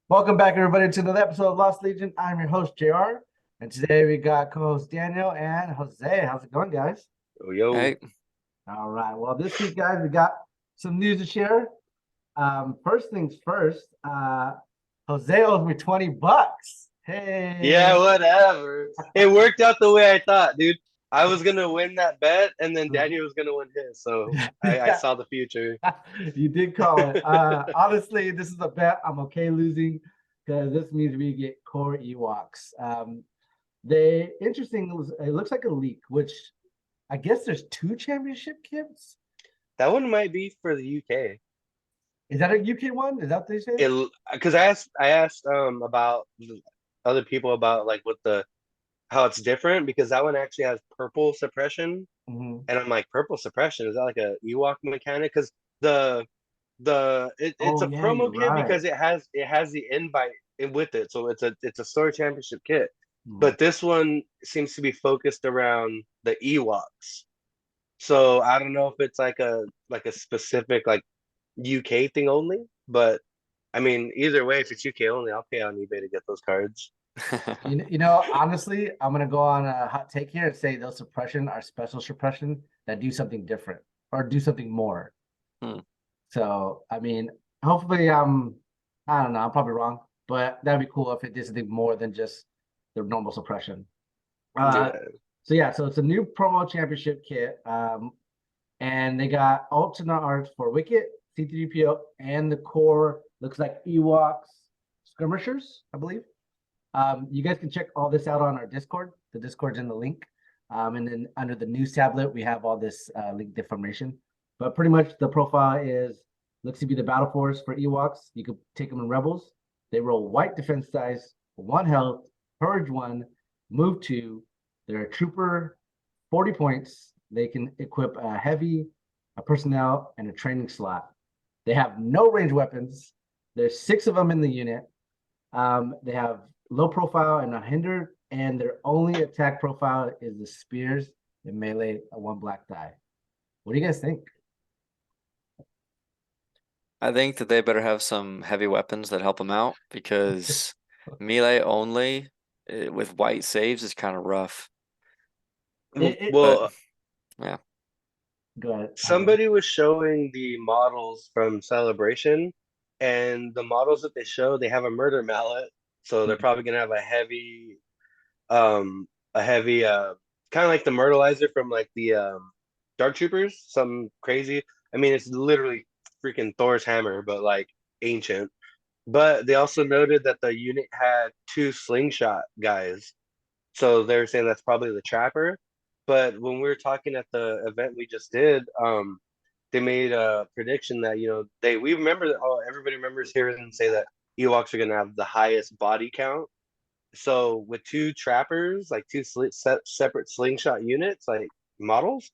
Welcome back, everybody, to another episode of Lost Legion. I'm your host, JR. And today we got co-host Daniel and Jose. How's it going, guys? Oh, yo. Hey, All right. Well, this week, guys, we got some news to share. First things first, Jose owes me $20. Yeah, Hey. whatever. It worked out the way I thought, dude. I was gonna win that bet, and then Daniel was gonna win his. So I Yeah, saw the future. you did call it. Honestly, this is a bet I'm okay losing because this means we get core Ewoks. They interesting. It looks like a leak, which I guess there's two championship kits. That one might be for the UK. Is that a UK one? Is that what they said? It because I asked about other people about like what the how it's different because that one actually has purple suppression, Mhm. and I'm like purple suppression, is that like a Ewok mechanic? Because it's Oh a yeah, you're promo kit right. because it has the invite with it, so it's a store championship kit. Mhm. But this one seems to be focused around the Ewoks. So I don't know if it's like a specific like UK thing only, but I mean either way, if it's UK only, I'll pay on eBay to get those cards. Honestly, I'm gonna go on a hot take here and say those suppression are special suppression that do something different or do something more. Hmm. So, I mean, hopefully, I don't know, I'm probably wrong, but that'd be cool if it did something more than just the normal suppression. Uh, Yeah. so yeah, so it's a new promo championship kit, and they got alternate art for Wicket, C3PO, and the core looks like Ewoks skirmishers, I believe. You guys can check all this out on our Discord. The Discord's in the link. And then under the news tablet, we have all this linked information. But pretty much the profile is looks to be the battle force for Ewoks. You could take them in Rebels. They roll white defense dice, one health, purge one, move two. They're a trooper, 40 points. They can equip a heavy, a personnel, and a training slot. They have no range weapons. There's six of them in the unit. They have low profile and unhindered, and their only attack profile is the spears and melee, a one black die. What do you guys think? I think that they better have some heavy weapons that help them out because melee only with white saves is kind of rough. But Well, yeah, Go ahead. somebody was showing the models from Celebration, and the models that they show, they have a murder mallet, so they're probably gonna have a heavy kind of like the myrtleizer from like the Dark Troopers, some crazy. I mean, it's literally freaking Thor's hammer, but like ancient. But they also noted that the unit had two slingshot guys, so they're saying that's probably the trapper. But when we were talking at the event we just did, they made a prediction that we remember that everybody remembers hearing them say that Ewoks are gonna have the highest body count. So with two trappers, like two separate slingshot units, like models,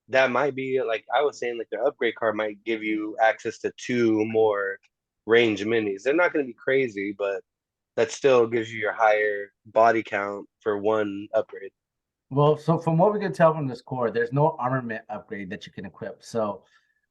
that might be like I was saying, like their upgrade card might give you access to two more range minis. They're not going to be crazy, but that still gives you your higher body count for one upgrade. Well, so from what we can tell from this core, there's no armament upgrade that you can equip. So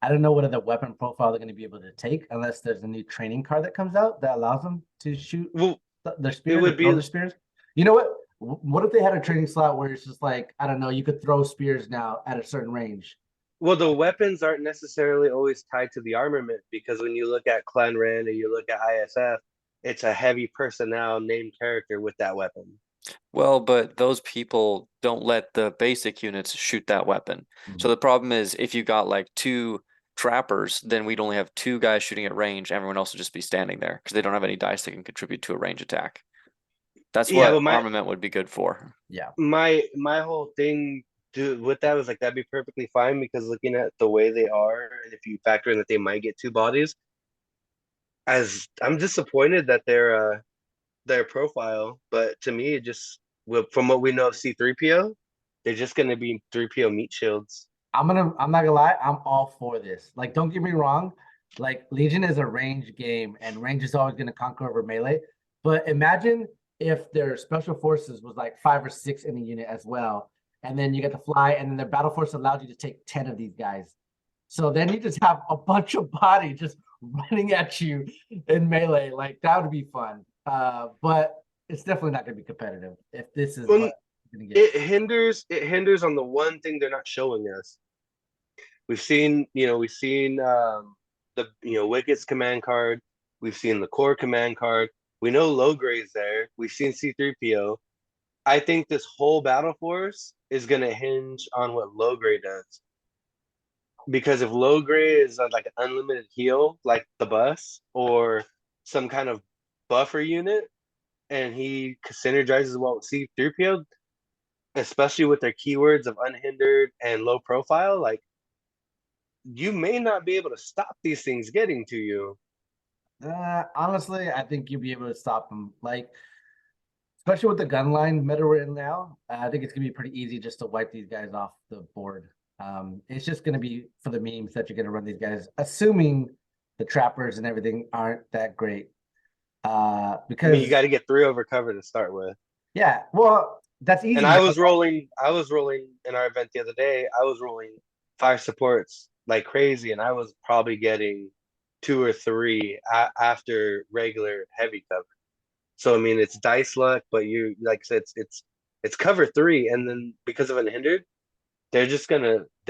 I don't know what other weapon profile they're going to be able to take unless there's a new training card that comes out that allows them to shoot Well, their it spears or would throw be their spears. You know what? What if they had a training slot where it's just like, I don't know, you could throw spears now at a certain range? well, the weapons aren't necessarily always tied to the armament because when you look at Clan Ren and you look at ISF, it's a heavy personnel named character with that weapon. well, but those people don't let the basic units shoot that weapon. So Mhm. the problem is if you got like two trappers, then we'd only have two guys shooting at range. Everyone else would just be standing there because they don't have any dice that can contribute to a range attack. That's Yeah, but what my armament would be good for. Yeah. my whole thing with that was like that'd be perfectly fine because looking at the way they are, and if you factor in that they might get two bodies, as I'm disappointed that their profile, but to me it just well, from what we know of C3PO, they're just gonna be 3PO meat shields. I'm not gonna lie, I'm all for this. Like, don't get me wrong, like Legion is a range game, and range is always gonna conquer over melee. But imagine if their special forces was like five or six in a unit as well, and then you get to fly, and then their battle force allowed you to take 10 of these guys. So then you just have a bunch of body just running at you in melee. Like that would be fun. But it's definitely not going to be competitive if this is Well, what you're going to get. it hinders on the one thing they're not showing us. We've seen the Wicket's command card. We've seen the core command card. We know Logray's there. We've seen C3PO. I think this whole battle force is gonna hinge on what Logray does. Because if Logray is like an unlimited heal, like the bus, or some kind of buffer unit, and he synergizes well with C3PO, especially with their keywords of unhindered and low profile, like you may not be able to stop these things getting to you. Honestly, I think you'll be able to stop them. Like, especially with the gun line meta we're in now, I think it's gonna be pretty easy just to wipe these guys off the board. It's just gonna be for the memes that you're gonna run these guys, assuming the trappers and everything aren't that great. I Because mean, you got to get 3 over cover to start with. yeah, well, that's easy. And I was rolling in our event the other day. I was rolling 5 supports like crazy, and I was probably getting 2 or 3 after regular heavy cover. So I mean, it's dice luck, but you like I said, it's cover 3, and then because of unhindered, they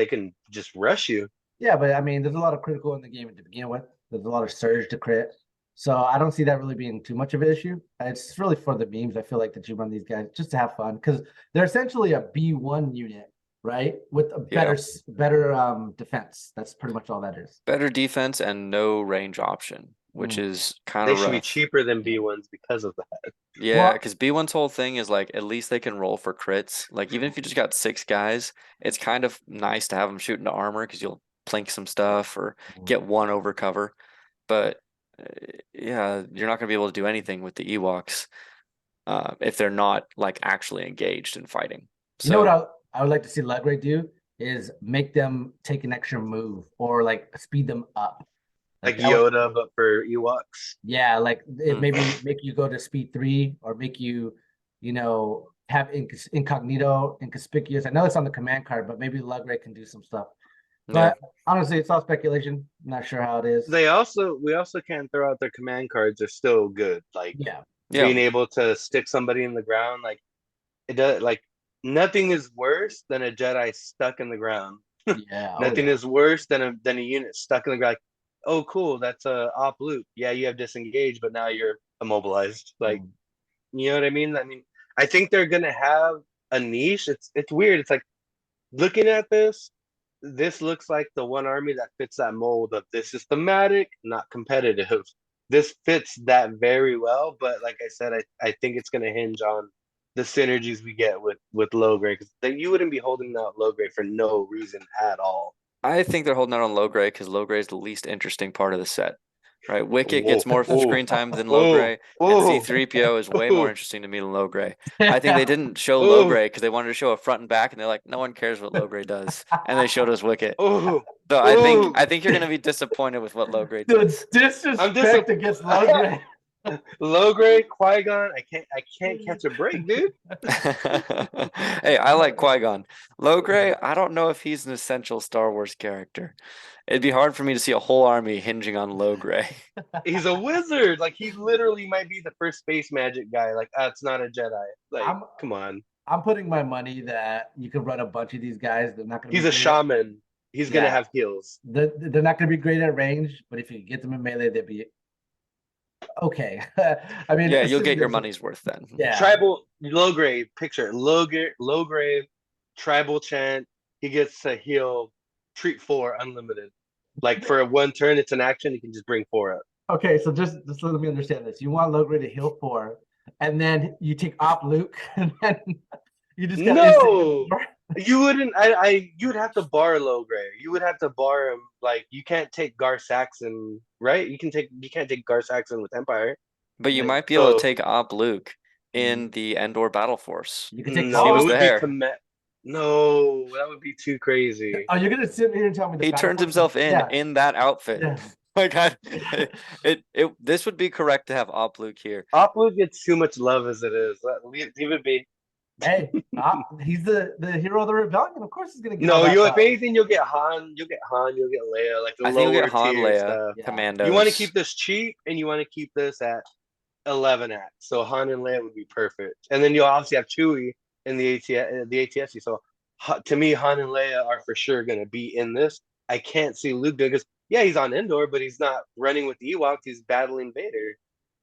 can just rush you. Yeah, but I mean, there's a lot of critical in the game to begin with. There's a lot of surge to crit. So I don't see that really being too much of an issue. It's really for the memes. I feel like that you run these guys just to have fun because they're essentially a B1 unit, right? With a better defense. That's pretty much all that is. Better defense and no range option, which is kind They of should be rough. cheaper than B1s because of that. Yeah, Well- because B1's whole thing is like at least they can roll for crits. Like even if you just got 6 guys, it's kind of nice to have them shoot into armor because you'll plink some stuff or get 1 over cover. But yeah, you're not gonna be able to do anything with the Ewoks if they're not like actually engaged in fighting. You know what I would like to see Legray do is make them take an extra move or like speed them up. Like that would- Yoda, but for Ewoks. Yeah, like it Hmm. maybe make you go to speed 3 or make you, have incognito, inconspicuous. I know it's on the command card, but maybe Lugray can do some stuff. Yeah. But honestly, it's all speculation. Not sure how it is. We also can't throw out their command cards. They're still good. Like Yeah. Yeah. being able to stick somebody in the ground, like it does. Like nothing is worse than a Jedi stuck in the ground. Yeah. Nothing is worse than a unit stuck in the ground. Like, oh, cool, that's a op loop. Yeah, you have disengaged, but now you're immobilized. Like, you know what I mean? I mean, I think they're gonna have a niche. It's weird. It's like looking at this. This looks like the one army that fits that mold of this is thematic, not competitive. This fits that very well, but like I said, I think it's gonna hinge on the synergies we get with Logray because you wouldn't be holding out Logray for no reason at all. I think they're holding out on Logray because Logray is the least interesting part of the set. Right? Wicket gets more screen time than Logray, and C3PO is way more interesting to me than Logray. I think they didn't show Logray because they wanted to show a front and back, and they're like, no one cares what Logray does, and they showed us Wicket. So I think you're gonna be disappointed with what Logray Dude, does. disrespect against Lugray. Logray, Qui-Gon, I can't catch a break, dude. Hey, I like Qui-Gon. Logray, I don't know if he's an essential Star Wars character. It'd be hard for me to see a whole army hinging on Logray. He's a wizard. Like he literally might be the first space magic guy. Like, it's not a Jedi. Like, come on. I'm putting my money that you can run a bunch of these guys. They're not gonna. He's a shaman. He's gonna have heals. They're not gonna be great at range, but if you get them in melee, they'd be okay. I mean, yeah, you'll get your money's worth then. Yeah. Tribal Logray, picture it. Logray, tribal chant. He gets to heal, treat 4 unlimited. Like for 1 turn, it's an action. You can just bring 4 up. Okay, so just let me understand this. You want Logray to heal 4, and then you take Op Luke, and then you just got no. You wouldn't. You would have to bar Logray. You would have to bar him. Like you can't take Gar Saxon, right? You can't take Gar Saxon with Empire. But you might be able to take Op Luke in the Endor Battle Force. You can take no, was it would there. No, that would be too crazy. Oh, you're gonna sit here and tell me He turns himself in that outfit. Yeah. Like this would be correct to have Op Luke here. Op Luke gets too much love as it is. Leave it be. Hey, he's the hero of the rebellion. Of course, he's gonna get all No, that you if power. anything, you'll get Han, you'll get Leia, like the I think you'll lower get Han, tier Leia, stuff. Yeah. You want to Commandos. keep this cheap, and you want to keep this at 11 acts. So Han and Leia would be perfect, and then you'll obviously have Chewie in the ATSC. So to me, Han and Leia are for sure gonna be in this. I can't see Luke because yeah, he's on Endor, but he's not running with the Ewoks. He's battling Vader.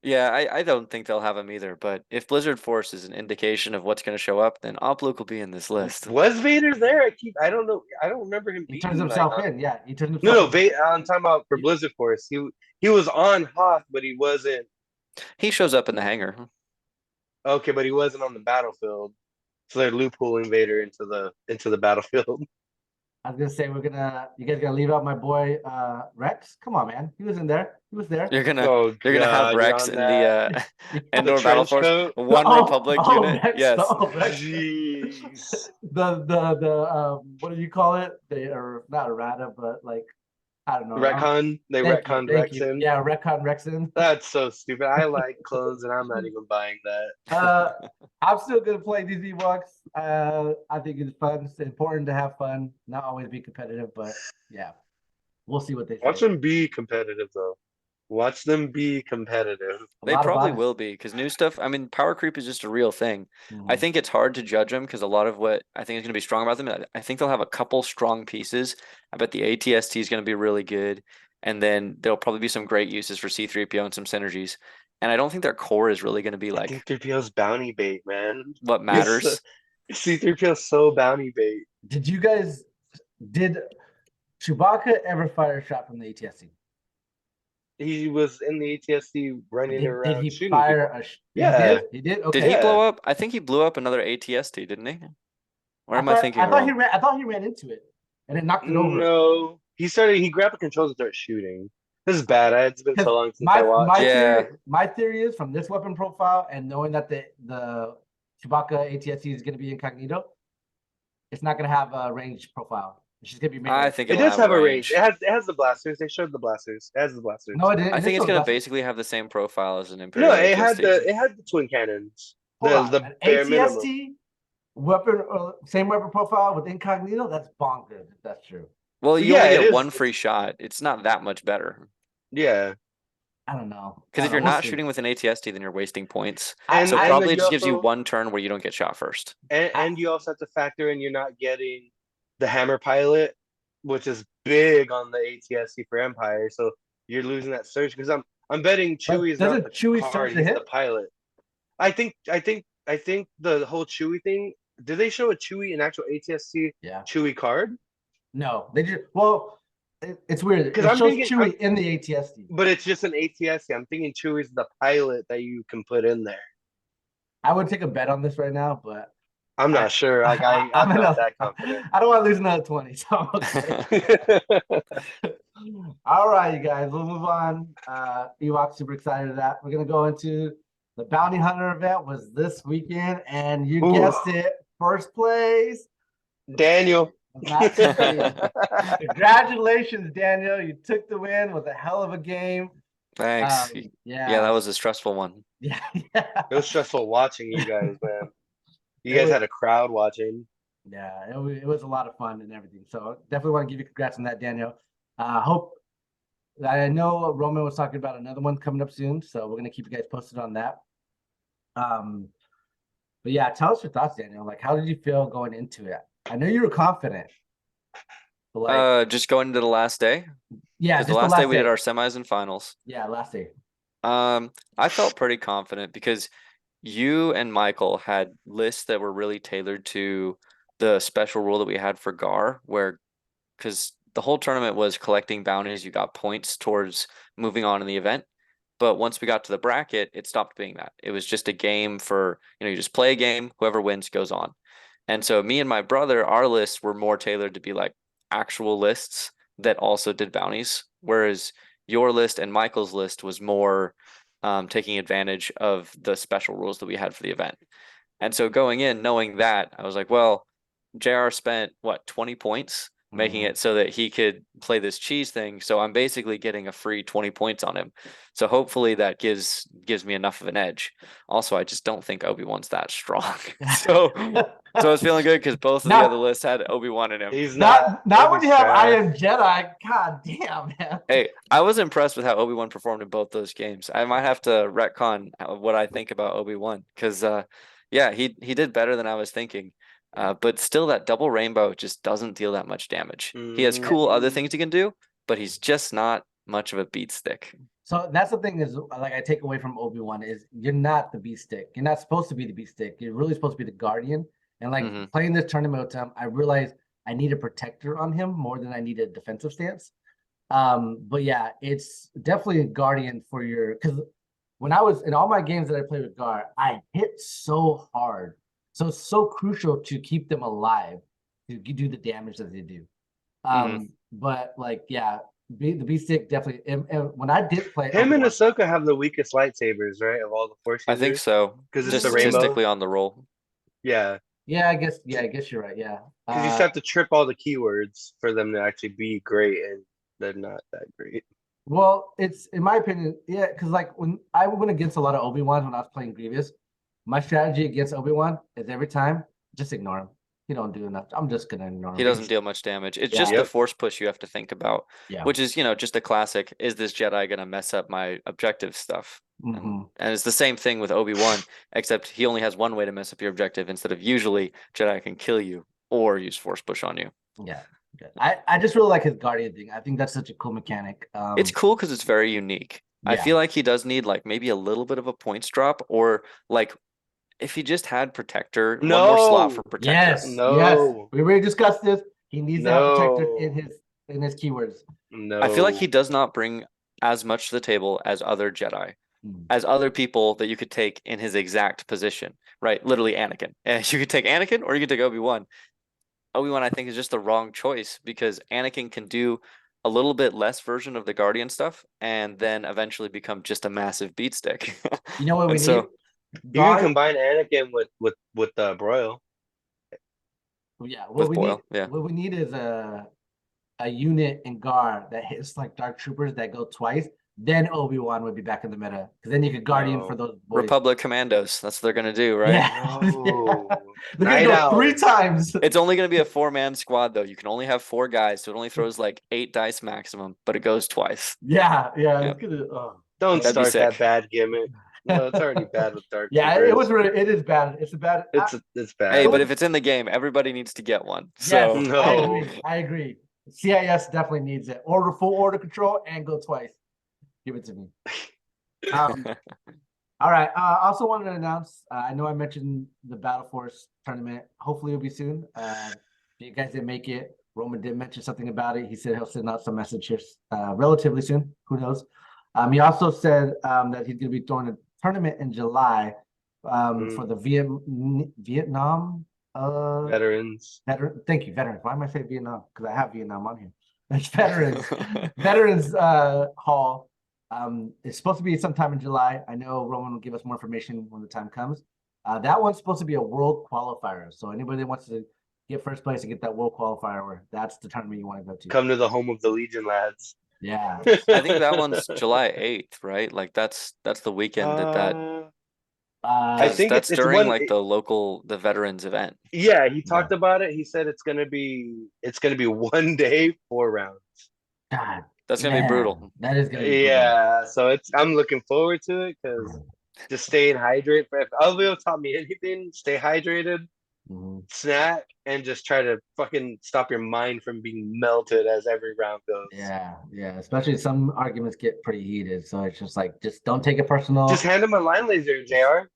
Yeah, I don't think they'll have him either. But if Blizzard Force is an indication of what's going to show up, then Op Luke will be in this list. Was Vader there? I don't know. I don't remember him He being turns like himself on. in. Yeah, he turns No, himself no, in. I'm talking about for Blizzard Force. He was on Hoth, but he wasn't. He shows up in the hangar. Okay, but he wasn't on the battlefield. So they're loopholing Vader into the battlefield. I was gonna say you guys gonna leave out my boy Rex? Come on, man. He was in there. He was there. You're gonna Oh have God, you're Rex on in that. the The Endor Battle trench Force, coat. one Republic unit. Rex, Yes. Rex. Jeez. The what do you call it? They are not errata, but like I don't know. Retcon. They retconned Thank Rex you. in. Yeah, retcon Rexin. That's so stupid. I like clones, and I'm not even buying that. I'm still gonna play these Ewoks. I think it's fun. It's important to have fun, not always be competitive, but yeah, we'll see what they Watch say. them be competitive, though. Watch them be competitive. A They lot of probably bodies. will be because new stuff. I mean, power creep is just a real thing. I Mhm. think it's hard to judge them because a lot of what I think is going to be strong about them, I think they'll have a couple strong pieces. I bet the ATST is going to be really good, and then there'll probably be some great uses for C3PO and some synergies. And I don't think their core is really going to be I like think 3PO's bounty bait, man. what matters. C3PO's so bounty bait. Did Chewbacca ever fire a shot from the ATSC? He was in the ATSC running Did he around shooting fire people. a? Yeah. He did. Did Okay. he Yeah. blow up? I think he blew up another ATST, didn't he? Or am I thinking I thought wrong? I thought he ran into it and it knocked it over. No. He grabbed the controls and started shooting. This is bad. It's been so long since I watched. Yeah. My theory is from this weapon profile and knowing that the Chewbacca ATSC is going to be incognito, it's not going to have a range profile. It's just going to be. I think It it'll does have a range. range. It has the blasters. They showed the blasters. It has the blasters. No, it didn't. I think it's going to basically basically have the same profile as an Imperial No, ATST. it had the twin cannons. Hold The on. bare An minimum. ATST weapon, same weapon profile with incognito. That's bonkers. If that's true. Well, you Yeah, only it get is. one free shot. It's not that much better. Yeah. I don't know. Because if you're We'll not see. shooting with an ATST, then you're wasting points. And- So and probably you it just gives you also- one turn where you don't get shot first. And you also have to factor in you're not getting the hammer pilot, which is big on the ATSC for Empire. So you're losing that surge because I'm betting Chewie is not doesn't the Chewie card, surge to he's the hit? pilot. I think the whole Chewie thing. Did they show a Chewie an actual ATSC Yeah. Chewie card? No, they just it's weird. It 'Cause I'm shows thinking- Chewie in the ATSD. But it's just an ATSC. I'm thinking Chewie's the pilot that you can put in there. I would take a bet on this right now, but I'm not sure. Like I'm not that confident. I don't want to lose another 20. So all right, you guys, we'll move on. Ewok, super excited of that. We're gonna go into the bounty hunter event was this weekend, and you Ooh. guessed it, first place. Daniel. Matt City. Congratulations, Daniel. You took the win. It was a hell of a game. Thanks. Yeah, that was a stressful one. yeah. It was stressful watching you guys, man. You guys had a crowd watching. Yeah, it was a lot of fun and everything. So definitely want to give you congrats on that, Daniel. Hope I know Roman was talking about another one coming up soon, so we're gonna keep you guys posted on that. But yeah, tell us your thoughts, Daniel. Like, how did you feel going into it? I know you were confident. But like, Just going into the last day. yeah, Because the just last day we did our semis and finals. yeah, last day. I felt pretty confident because you and Michael had lists that were really tailored to the special rule that we had for Gar, where because the whole tournament was collecting bounties, you got points towards moving on in the event. But once we got to the bracket, it stopped being that. It was just a game for, you just play a game, whoever wins goes on. And so me and my brother, our lists were more tailored to be like actual lists that also did bounties, whereas your list and Michael's list was more taking advantage of the special rules that we had for the event. And so going in, knowing that, I was like, well, JR spent 20 points making it so that he could play this cheese thing. So I'm basically getting a free 20 points on him. So hopefully that gives me enough of an edge. Also, I just don't think Obi-Wan's that strong. So I was feeling good because both of the other lists had Obi-Wan in him. He's not when you have trash. I Am Jedi. God damn, man. Hey, I was impressed with how Obi-Wan performed in both those games. I might have to retcon what I think about Obi-Wan because yeah, he did better than I was thinking. But still, that double rainbow just doesn't deal that much damage. He has cool other things he can do, but he's just not much of a beat stick. So that's the thing is, like, I take away from Obi-Wan is you're not the beat stick. You're not supposed to be the beat stick. You're really supposed to be the guardian. And like playing this tournament with him, I realized I need a protector on him more than I need a defensive stance. But yeah, it's definitely a guardian for your, because when I was in all my games that I played with Gar, I hit so hard. So it's so crucial to keep them alive to do the damage that they do. But like, yeah, the beat stick definitely. And when I did play, him and Ahsoka have the weakest lightsabers, right? Of all the Force users. I think so. Because it's the rainbow. Statistically on the roll. Yeah. Yeah, I guess you're right. Yeah. Because you just have to trip all the keywords for them to actually be great, and they're not that great. Well, it's in my opinion, yeah, because like when I went against a lot of Obi-Wans when I was playing Grievous, my strategy against Obi-Wan is every time just ignore him. He don't do enough. I'm just gonna ignore him. He doesn't deal much damage. It's just the force push you have to think about, which is, just a classic. Is this Jedi gonna mess up my objective stuff? And it's the same thing with Obi-Wan, except he only has one way to mess up your objective instead of usually Jedi can kill you or use force push on you. Yeah. I just really like his guardian thing. I think that's such a cool mechanic. It's cool because it's very unique. I feel like he does need like maybe a little bit of a points drop, or like if he just had protector, one more slot for protector. Yes, we already discussed this. He needs to have protector in his keywords. No, I feel like he does not bring as much to the table as other Jedi, as other people that you could take in his exact position, right? Literally Anakin. And you could take Anakin or you could take Obi-Wan. Obi-Wan, I think, is just the wrong choice because Anakin can do a little bit less version of the Guardian stuff and then eventually become just a massive beat stick. You know what we need? You can combine Anakin with Broil. Yeah, what we need is a unit in Gar that hits like Dark Troopers that go twice. Then Obi-Wan would be back in the meta because then you could Guardian for those boys. Republic Commandos. That's what they're gonna do, right? Yeah. They're gonna go 3 times. It's only gonna be a 4-man squad though. You can only have 4 guys, so it only throws like 8 dice maximum, but it goes twice. Yeah. It's gonna, Don't start that bad gimmick. No, it's already bad with Dark Troopers. It is bad. It's bad. It's bad. Hey, but if it's in the game, everybody needs to get one. So yes, I agree. CIS definitely needs it. Order full order control and go twice. Give it to me. All right. I also wanted to announce. I know I mentioned the Battle Force tournament. Hopefully, it'll be soon. You guys didn't make it. Roman did mention something about it. He said he'll send out some messages relatively soon. Who knows? He also said that he's going to be throwing a tournament in July for the Vietnam veterans. Thank you, veterans. Why am I saying Vietnam? Because I have Vietnam on here. It's veterans hall. It's supposed to be sometime in July. I know Roman will give us more information when the time comes. That one's supposed to be a world qualifier. So anybody that wants to get first place and get that world qualifier, that's the tournament you want to go to. Come to the home of the Legion lads. Yeah. I think that one's July 8th, right? Like that's the weekend I think that's during the veterans event. Yeah, he talked about it. He said it's gonna be 1 day, 4 rounds. God, that's gonna be brutal. That is gonna be brutal. So I'm looking forward to it because just staying hydrated. If Elvio taught me anything, stay hydrated, snack, and just try to fucking stop your mind from being melted as every round goes. Yeah. Especially some arguments get pretty heated, so it's just like, just don't take it personal. Just hand him a line laser, JR.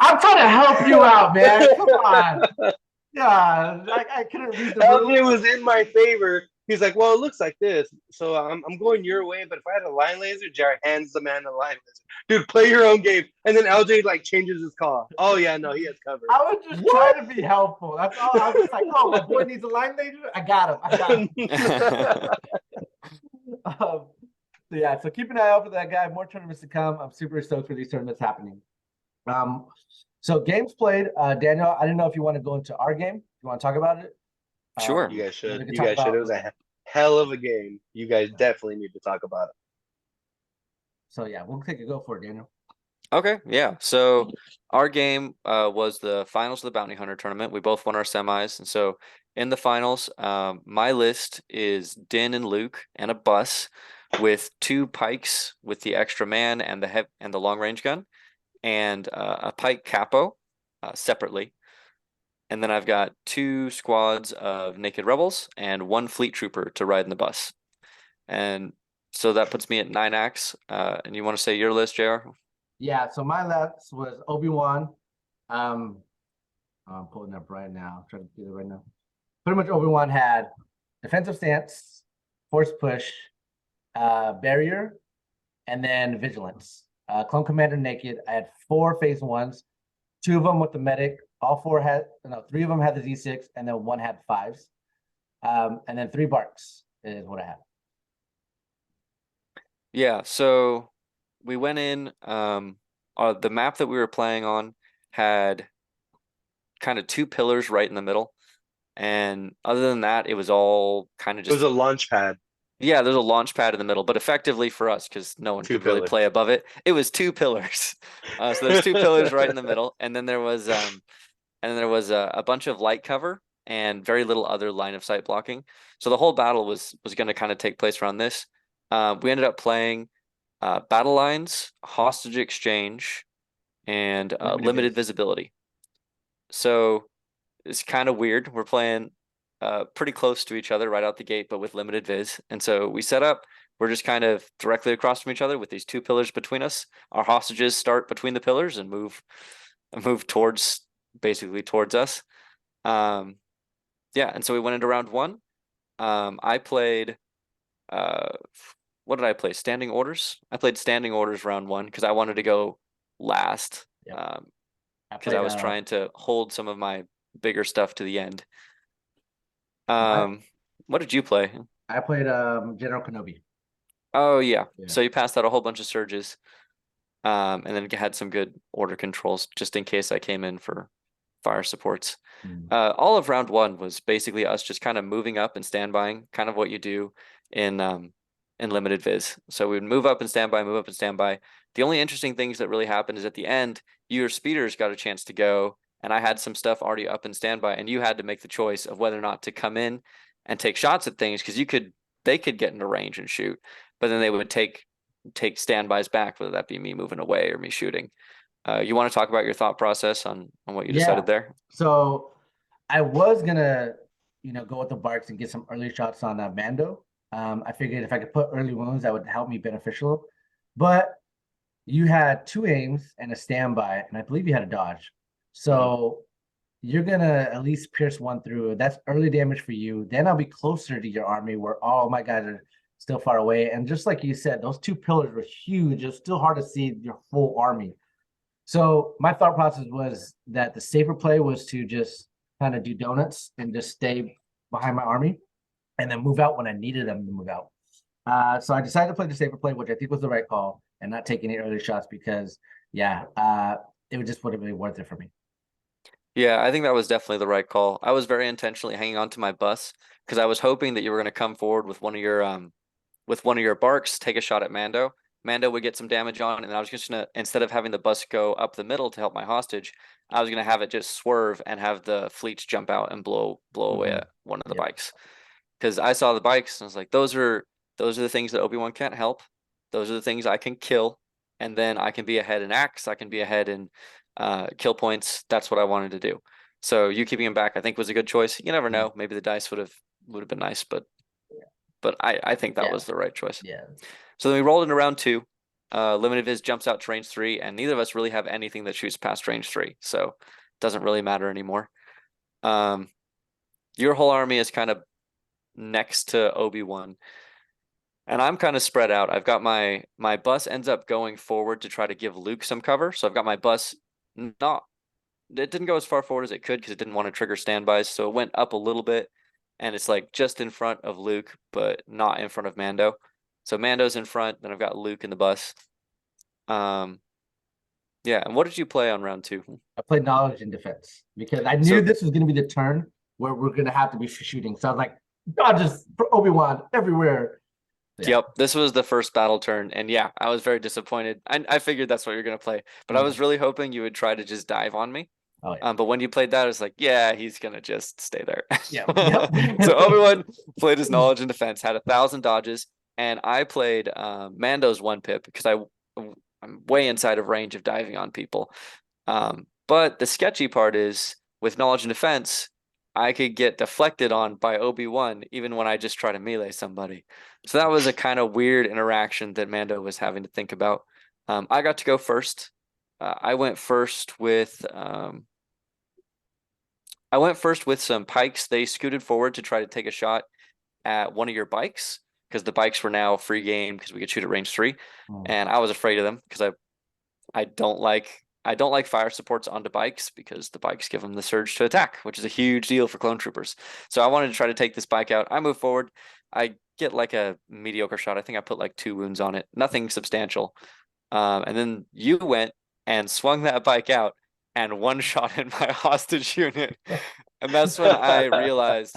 I'm trying to help you out, man. Come on. Yeah, I couldn't read the room. Elvio was in my favor. He's like, well, it looks like this, so I'm going your way. But if I had a line laser, Jared hands the man a line laser. Dude, play your own game. And then LJ like changes his call. Oh yeah, no, he has covered. I was just trying to be helpful. That's all. I was just like, oh, my boy needs a line laser. I got him. Yeah, so keep an eye out for that guy. More tournaments to come. I'm super stoked for these tournaments happening. So games played. Daniel, I didn't know if you want to go into our game. You want to talk about it? Sure. You guys we should. could You talk guys should. about. It was a hell of a game. You guys definitely need to talk about it. So yeah, we'll take a go for it, Daniel. Okay, yeah. So our game was the finals of the Bounty Hunter tournament. We both won our semis, and so in the finals, my list is Din and Luke and a bus with 2 pikes with the extra man and the long range gun, and a pike capo separately. And then I've got 2 squads of naked rebels and 1 fleet trooper to ride in the bus. And so that puts me at 9 acts. And you want to say your list, JR? Yeah, so my last was Obi-Wan. I'm pulling up right now. I'm trying to get it right now. Pretty much Obi-Wan had defensive stance, force push, barrier, and then vigilance. Clone Commander naked. I had 4 phase 1s, 2 of them with the medic. All 4 had, no, 3 of them had the Z6, and then 1 had 5s. And then 3 barks is what I had. Yeah, so we went in, the map that we were playing on had kind of 2 pillars right in the middle. And other than that, it was all kind of It was just, a launch pad. yeah, there's a launch pad in the middle, but effectively for us, because no one 2 could really play pillars. above it, it was 2 pillars. So there's 2 pillars right in the middle, and then there was a bunch of light cover and very little other line of sight blocking. So the whole battle was going to kind of take place around this. We ended up playing battle lines, hostage exchange, and limited visibility. So it's kind of weird. We're playing pretty close to each other right out the gate, but with limited viz. And so we set up, we're just kind of directly across from each other with these 2 pillars between us. Our hostages start between the pillars and move towards, basically towards us. Yeah, and so we went into round 1. I played what did I play? Standing orders. I played standing orders round 1 because I wanted to go last. Yep. Because I was trying to hold some of my bigger stuff to the end. What did you play? I played General Kenobi. Oh yeah. Yeah. So you passed out a whole bunch of surges. And then had some good order controls just in case I came in for fire supports. All of round 1 was basically us just kind of moving up and standbying, kind of what you do in limited viz. So we would move up and standby, move up and standby. The only interesting things that really happened is at the end, your speeders got a chance to go, and I had some stuff already up and standby, and you had to make the choice of whether or not to come in and take shots at things, because they could get into range and shoot, but then they would take standbys back, whether that be me moving away or me shooting. You want to talk about your thought process on what you decided there? So I was gonna, go with the barks and get some early shots on Mando. I figured if I could put early wounds, that would help me beneficial. But you had 2 aims and a standby, and I believe you had a dodge. So you're gonna at least pierce 1 through. That's early damage for you. Then I'll be closer to your army where all my guys are still far away. And just like you said, those 2 pillars were huge. It's still hard to see your full army. So my thought process was that the safer play was to just kind of do donuts and just stay behind my army and then move out when I needed them to move out. So I decided to play the safer play, which I think was the right call, and not take any early shots because, it would just wouldn't be worth it for me. Yeah, I think that was definitely the right call. I was very intentionally hanging on to my bus because I was hoping that you were going to come forward with one of your barks, take a shot at Mando. Mando would get some damage on, and I was just gonna, instead of having the bus go up the middle to help my hostage, I was gonna have it just swerve and have the fleets jump out and blow away at one of the bikes. Because I saw the bikes and I was like, those are the things that Obi-Wan can't help. Those are the things I can kill, and then I can be ahead in acts. I can be ahead in kill points. That's what I wanted to do. So you keeping him back, I think, was a good choice. You never know. Maybe the dice would have been nice, but I think that was the right choice. Yeah. So then we rolled into round 2. Limited Viz jumps out to range 3, and neither of us really have anything that shoots past range 3, so it doesn't really matter anymore. Your whole army is kind of next to Obi-Wan, and I'm kind of spread out. I've got my bus ends up going forward to try to give Luke some cover, so I've got my bus it didn't go as far forward as it could because it didn't want to trigger standbys, so it went up a little bit, and it's like just in front of Luke, but not in front of Mando. So Mando's in front, then I've got Luke in the bus. Yeah, and what did you play on round 2? I played knowledge and defense because I knew this was going to be the turn where we're gonna have to be shooting. So I was like, dodges for Obi-Wan everywhere. Yeah. Yep, this was the first battle turn, and yeah, I was very disappointed. I figured that's what you're gonna play, but I was really hoping you would try to just dive on me. Oh yeah. But when you played that, I was like, yeah, he's gonna just stay there. Yep. So Obi-Wan played his knowledge and defense, had 1,000 dodges, and I played Mando's 1-pip because I'm way inside of range of diving on people. But the sketchy part is with knowledge and defense, I could get deflected on by Obi-Wan even when I just try to melee somebody. So that was a kind of weird interaction that Mando was having to think about. I got to go first. I went first with some pikes. They scooted forward to try to take a shot at one of your bikes because the bikes were now free game because we could shoot at range 3. And I was afraid of them because I don't like fire supports onto bikes because the bikes give them the surge to attack, which is a huge deal for clone troopers. So I wanted to try to take this bike out. I move forward. I get like a mediocre shot. I think I put like 2 wounds on it, nothing substantial. And then you went and swung that bike out and one shot in my hostage unit. And that's when I realized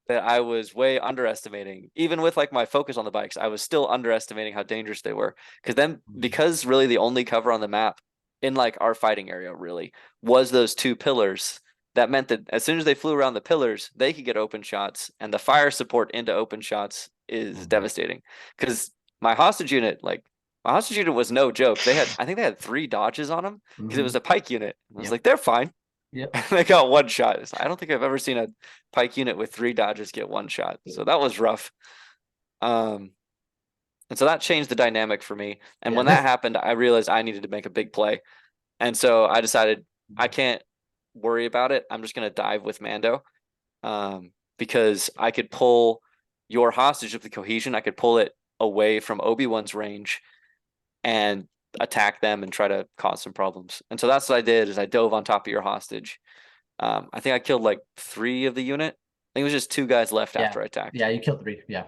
that I was way underestimating, even with like my focus on the bikes, I was still underestimating how dangerous they were. Because really the only cover on the map in like our fighting area really was those 2 pillars. That meant that as soon as they flew around the pillars, they could get open shots, and the fire support into open shots is devastating. Because my hostage unit was no joke. I think they had 3 dodges on them because it was a pike unit. I was like, they're fine. Yep. They got 1 shot. I don't think I've ever seen a pike unit with 3 dodges get 1 shot. So that was rough. And so that changed the dynamic for me. And when that happened, I realized I needed to make a big play. And so I decided I can't worry about it. I'm just going to dive with Mando. Because I could pull your hostage with the cohesion. I could pull it away from Obi-Wan's range and attack them and try to cause some problems. And so that's what I did is I dove on top of your hostage. I think I killed like 3 of the unit. I think it was just 2 guys left after I attacked. Yeah, you killed 3. Yeah.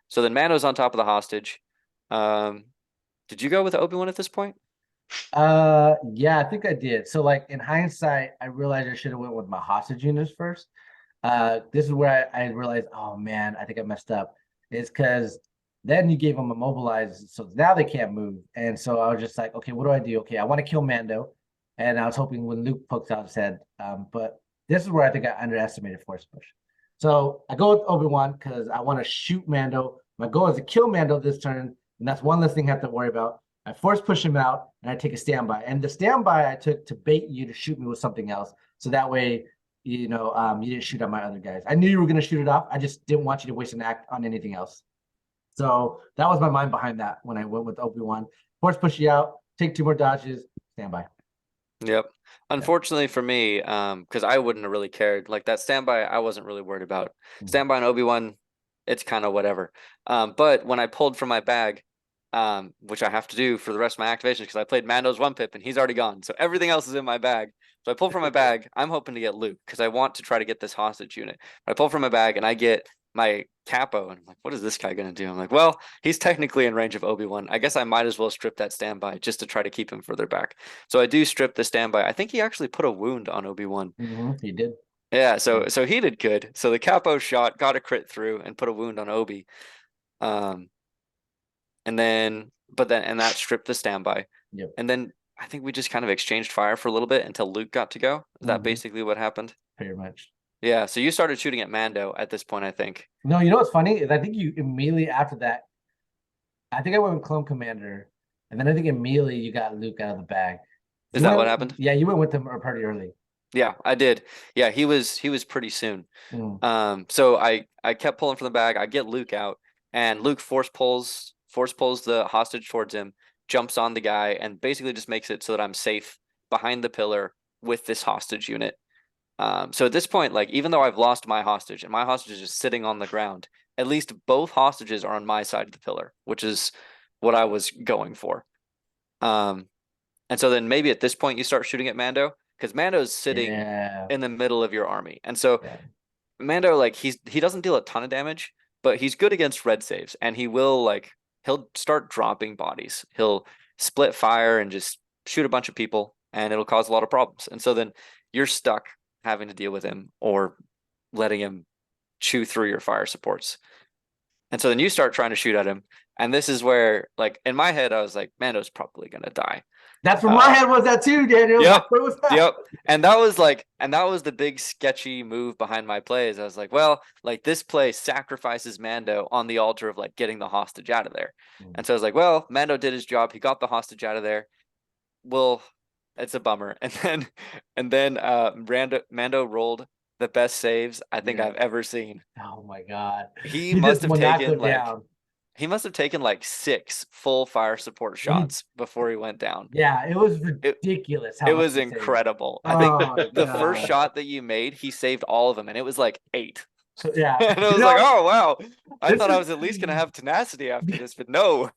So then Mando's on top of the hostage. Did you go with Obi-Wan at this point? Yeah, I think I did. So like in hindsight, I realized I should have went with my hostage units first. This is where I realized, oh man, I think I messed up. It's because then you gave them immobilized, so now they can't move. And so I was just like, okay, what do I do? Okay, I want to kill Mando. And I was hoping when Luke pokes out his head. But this is where I think I underestimated force push. So I go with Obi-Wan because I want to shoot Mando. My goal is to kill Mando this turn, and that's one less thing I have to worry about. I force push him out, and I take a standby. And the standby I took to bait you to shoot me with something else, so that way, you didn't shoot at my other guys. I knew you were going to shoot it off. I just didn't want you to waste an act on anything else. So that was my mind behind that when I went with Obi-Wan. Force push you out, take 2 more dodges, standby. Yep. Unfortunately for me, because I wouldn't have really cared. Like that standby, I wasn't really worried about. Standby and Obi-Wan, it's kind of whatever. But when I pulled from my bag, which I have to do for the rest of my activations because I played Mando's 1-pip and he's already gone. So everything else is in my bag. So I pull from my bag. I'm hoping to get Luke because I want to try to get this hostage unit. I pull from my bag and I get my capo and I'm like, what is this guy going to do? I'm like, well, he's technically in range of Obi-Wan. I guess I might as well strip that standby just to try to keep him further back. So I do strip the standby. I think he actually put a wound on Obi-Wan. He did. Yeah, so he did good. So the capo shot got a crit through and put a wound on Obi. And that stripped the standby. Yep. And then I think we just kind of exchanged fire for a little bit until Luke got to go. Is that basically what happened? Pretty much. Yeah, so you started shooting at Mando at this point, I think. No, you know what's funny is I think you immediately after that, I think I went with Clone Commander, and then I think immediately you got Luke out of the bag. Is that what happened? Yeah, you went with him pretty early. Yeah, I did. Yeah, he was pretty soon. So I kept pulling from the bag. I get Luke out, and Luke force pulls the hostage towards him, jumps on the guy, and basically just makes it so that I'm safe behind the pillar with this hostage unit. So at this point, like even though I've lost my hostage and my hostage is just sitting on the ground, at least both hostages are on my side of the pillar, which is what I was going for. And so then maybe at this point you start shooting at Mando because Mando's sitting in the middle of your army. And so Mando, like he doesn't deal a ton of damage, but he's good against red saves and he'll start dropping bodies. He'll split fire and just shoot a bunch of people and it'll cause a lot of problems. And so then you're stuck having to deal with him or letting him chew through your fire supports. And so then you start trying to shoot at him. And this is where, like, in my head, I was like, Mando's probably going to die. That's where my head was at too, Daniel. Yep. Where was that? Yep. And that was the big sketchy move behind my plays. I was like, well, like this play sacrifices Mando on the altar of like getting the hostage out of there. And so I was like, well, Mando did his job. He got the hostage out of there. Well, it's a bummer. And then Mando rolled the best saves I think I've ever seen. Oh my God. He must have taken like 6 full fire support shots before he went down. Yeah, it was ridiculous. It was incredible. I think the first shot that you made, he saved all of them, and it was like 8. So, yeah. And I was like, oh, wow. I thought I was at least going to have tenacity after this, but no.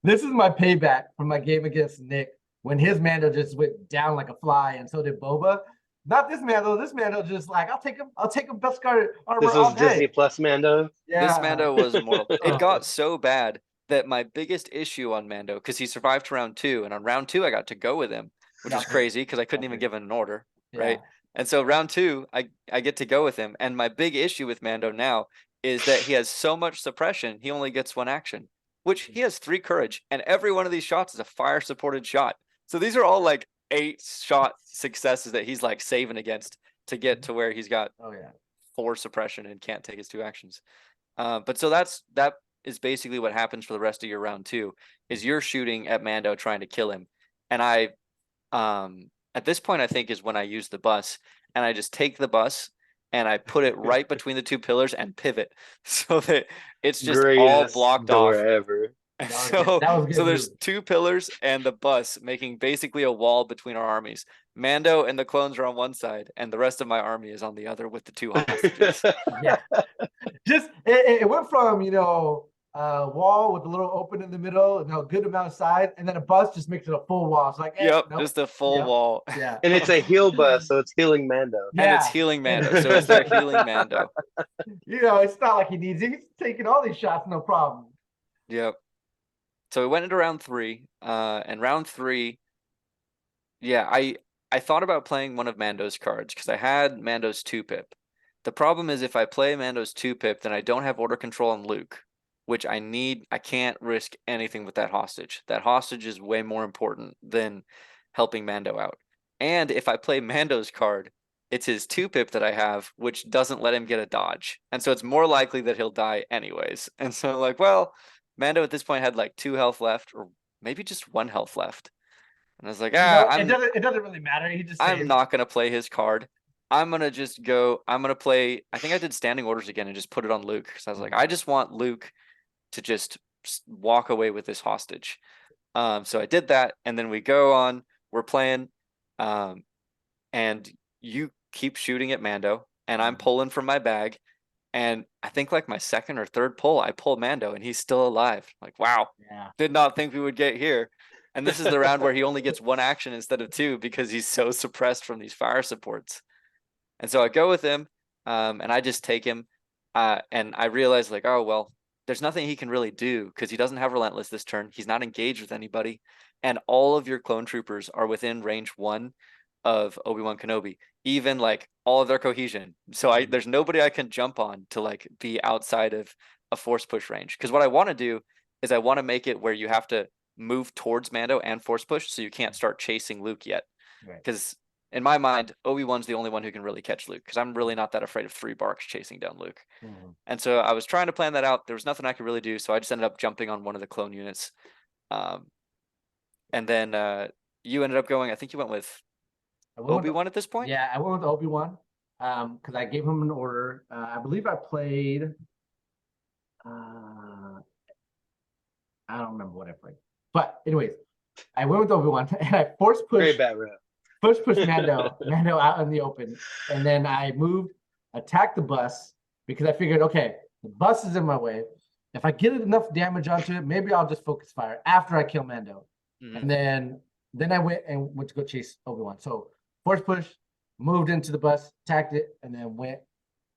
This is my payback from my game against Nick when his Mando just went down like a fly, and so did Boba. Not this Mando. This Mando just like, I'll take him best guard armor. This was Disney Plus Mando. Yeah. This Mando was immortal. It got so bad that my biggest issue on Mando, because he survived to round 2, and on round 2 I got to go with him, which is crazy because I couldn't even give him an order, right? And so round 2, I get to go with him, and my big issue with Mando now is that he has so much suppression, he only gets 1 action, which he has 3 courage, and every one of these shots is a fire supported shot. So these are all like 8-shot successes that he's like saving against to get to where he's got 4 suppression and can't take his 2 actions. But so that is basically what happens for the rest of your round 2 is you're shooting at Mando trying to kill him. And I at this point I think is when I use the bus, and I just take the bus and I put it right between the 2 pillars and pivot so that it's just all blocked off. Ever. So there's 2 pillars and the bus making basically a wall between our armies. Mando and the clones are on one side, and the rest of my army is on the other with the 2 hostages. Just it went from wall with a little open in the middle, a good amount of size, and then a bus just makes it a full wall. It's like just a full wall. Yeah, and it's a heal bus, so it's healing Mando. And it's healing Mando, so it's their healing Mando. It's not like he's taking all these shots, no problem. Yep. So we went into round 3, and round 3, I thought about playing one of Mando's cards because I had Mando's 2-pip. The problem is if I play Mando's 2-pip, then I don't have order control on Luke, which I need. I can't risk anything with that hostage. That hostage is way more important than helping Mando out. And if I play Mando's card, it's his 2-pip that I have, which doesn't let him get a dodge. And so it's more likely that he'll die anyways. And so I'm like, well, Mando at this point had like 2 health left, or maybe just 1 health left. And I was like, it doesn't really matter. I'm not gonna play his card. I'm gonna play. I think I did standing orders again and just put it on Luke because I was like, I just want Luke to just walk away with this hostage. So I did that, and then we go on. We're playing, and you keep shooting at Mando, and I'm pulling from my bag. And I think like my 2nd or 3rd pull, I pull Mando and he's still alive. Like, wow, did not think we would get here. And this is the round where he only gets 1 action instead of 2 because he's so suppressed from these fire supports. And so I go with him, and I just take him. And I realize like, oh, well, there's nothing he can really do because he doesn't have Relentless this turn. He's not engaged with anybody. And all of your clone troopers are within range 1 of Obi-Wan Kenobi, even like all of their cohesion. So there's nobody I can jump on to like be outside of a force push range. Because what I want to do is I want to make it where you have to move towards Mando and force push, so you can't start chasing Luke yet. Because in my mind, Obi-Wan's the only one who can really catch Luke, because I'm really not that afraid of 3 barks chasing down Luke. And so I was trying to plan that out. There was nothing I could really do, so I just ended up jumping on one of the clone units. And then you ended up going, I think you went with Obi-Wan at this point? Yeah, I went with Obi-Wan because I gave him an order. I believe I played. I don't remember what I played, but anyways, I went with Obi-Wan and I force pushed Mando out in the open, and then I attacked the bus because I figured, okay, the bus is in my way. If I get enough damage onto it, maybe I'll just focus fire after I kill Mando, and then I went to go chase Obi-Wan. So force push, moved into the bus, attacked it, and then went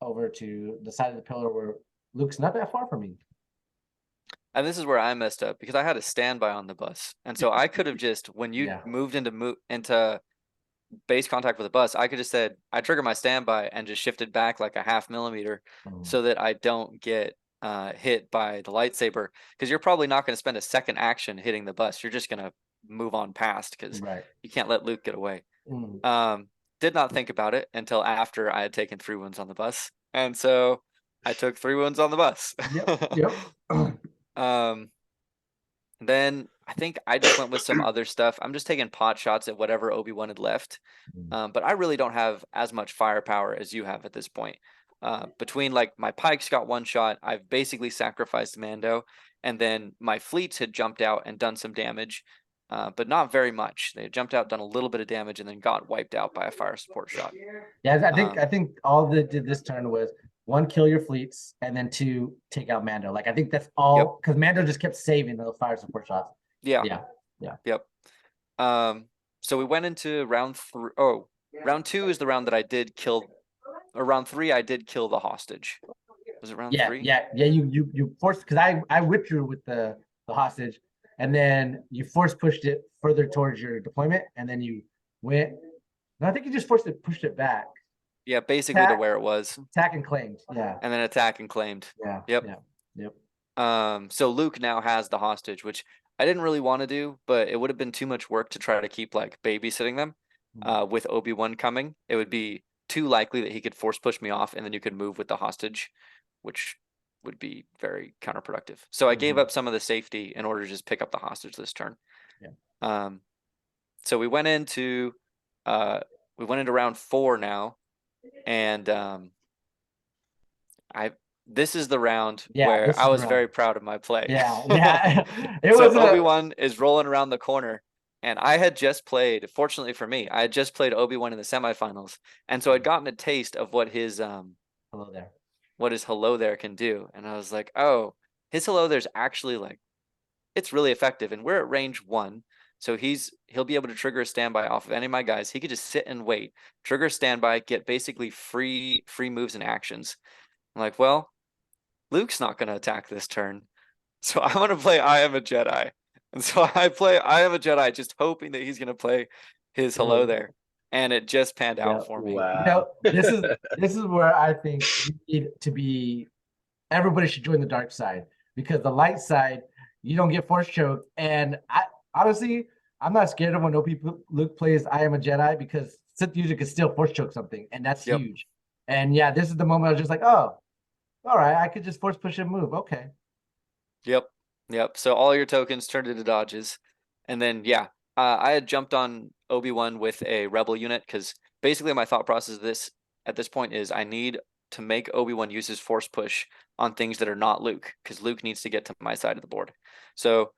over to the side of the pillar where Luke's not that far from me. And this is where I messed up because I had a standby on the bus. And so I could have just, when you moved into base contact with the bus, I could have said, I trigger my standby and just shifted back like a 0.5 millimeter so that I don't get hit by the lightsaber. Because you're probably not going to spend a second action hitting the bus. You're just going to move on past because Right. you can't let Luke get away. Mm. Did not think about it until after I had taken 3 wounds on the bus. And so I took 3 wounds on the bus. Yep. Then I think I just went with some other stuff. I'm just taking pot shots at whatever Obi-Wan had left. But I really don't have as much firepower as you have at this point. Between like my pikes got 1 shot, I've basically sacrificed Mando, and then my fleets had jumped out and done some damage, but not very much. They had jumped out, done a little bit of damage, and then got wiped out by a fire support shot. Yeah, I think all that did this turn was 1, kill your fleets, and then 2, take out Mando. Like I think that's all because Mando just kept saving those fire support shots. Yeah. Yeah. Yep. So we went into round 3. Oh, round 2 is the round that I did kill, or round 3 I did kill the hostage. Was it round 3? Yeah. You forced because I withdrew with the hostage, and then you force pushed it further towards your deployment, and then you went. No, I think you just pushed it back. Yeah, basically to where it was. Attack and claimed. Yeah. And then attack and claimed. Yeah. Yep. So Luke now has the hostage, which I didn't really want to do, but it would have been too much work to try to keep like babysitting them. With Obi-Wan coming, it would be too likely that he could force push me off, and then you could move with the hostage, which would be very counterproductive. So I gave up some of the safety in order to just pick up the hostage this turn. Yeah. So we went into round 4 now, and this is the round where I was very proud of my play. Yeah. Obi-Wan is rolling around the corner, and I had just played, fortunately for me, I had just played Obi-Wan in the semifinals, and so I'd gotten a taste of what his hello there. What his hello there can do, and I was like, oh, his hello there's actually like, it's really effective, and we're at range 1. So he'll be able to trigger a standby off of any of my guys. He could just sit and wait, trigger a standby, get basically free moves and actions. I'm like, well, Luke's not going to attack this turn, so I'm going to play I Am a Jedi. And so I play I Am a Jedi, just hoping that he's going to play his hello there, and it just panned out for me. Wow. This is where I think you need to be. Everybody should join the dark side, because the light side, you don't get force choked. And I honestly, I'm not scared of when Luke plays I Am a Jedi, because Sith user can still force choke something, and that's huge. And yeah, this is the moment I was just like, oh, all right, I could just force push and move. Okay. Yep. So all your tokens turned into dodges, and then I had jumped on Obi-Wan with a rebel unit, because basically my thought process at this point is I need to make Obi-Wan use his force push on things that are not Luke, because Luke needs to get to my side of the board. So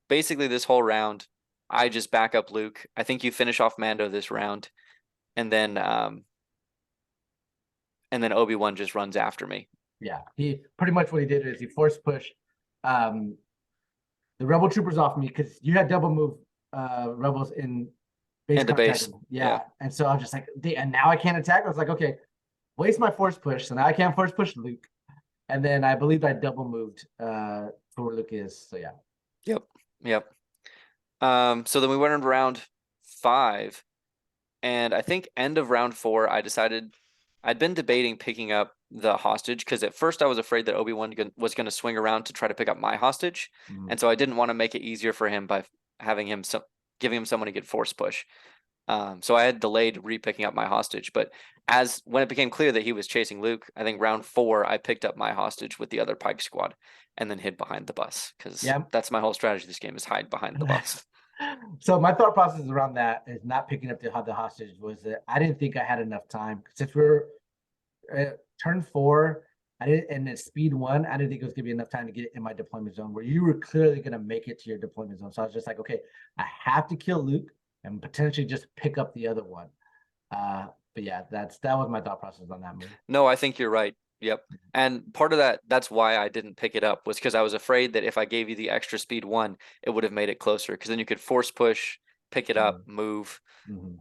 basically this whole round, I just back up Luke. I think you finish off Mando this round, and then Obi-Wan just runs after me. Yeah, he pretty much what he did is he force pushed the rebel troopers off me, because you had double move rebels in base base. Yeah. And so I was just like, and now I can't attack. I was like, okay, waste my force push, so now I can't force push Luke. And then I believe I double moved for where Luke is. So yeah. Yep. So then we went into round 5, and I think end of round 4, I decided I'd been debating picking up the hostage, because at first I was afraid that Obi-Wan was going to swing around to try to pick up my hostage, and so I didn't want to make it easier for him by having him giving him someone to get force push. So I had delayed re-picking up my hostage, but when it became clear that he was chasing Luke, I think round 4 I picked up my hostage with the other Pike squad, and then hid behind the bus, because that's my whole strategy this game, is hide behind the bus. So my thought process around that is not picking up the hostage was that I didn't think I had enough time, since we're turn 4. And at speed 1, I didn't think it was gonna be enough time to get in my deployment zone, where you were clearly gonna make it to your deployment zone. So I was just like, okay, I have to kill Luke and potentially just pick up the other one. But yeah, that was my thought process on that move. No, I think you're right. Yep. And part of that's why I didn't pick it up, was because I was afraid that if I gave you the extra speed 1, it would have made it closer, because then you could force push, pick it up, move,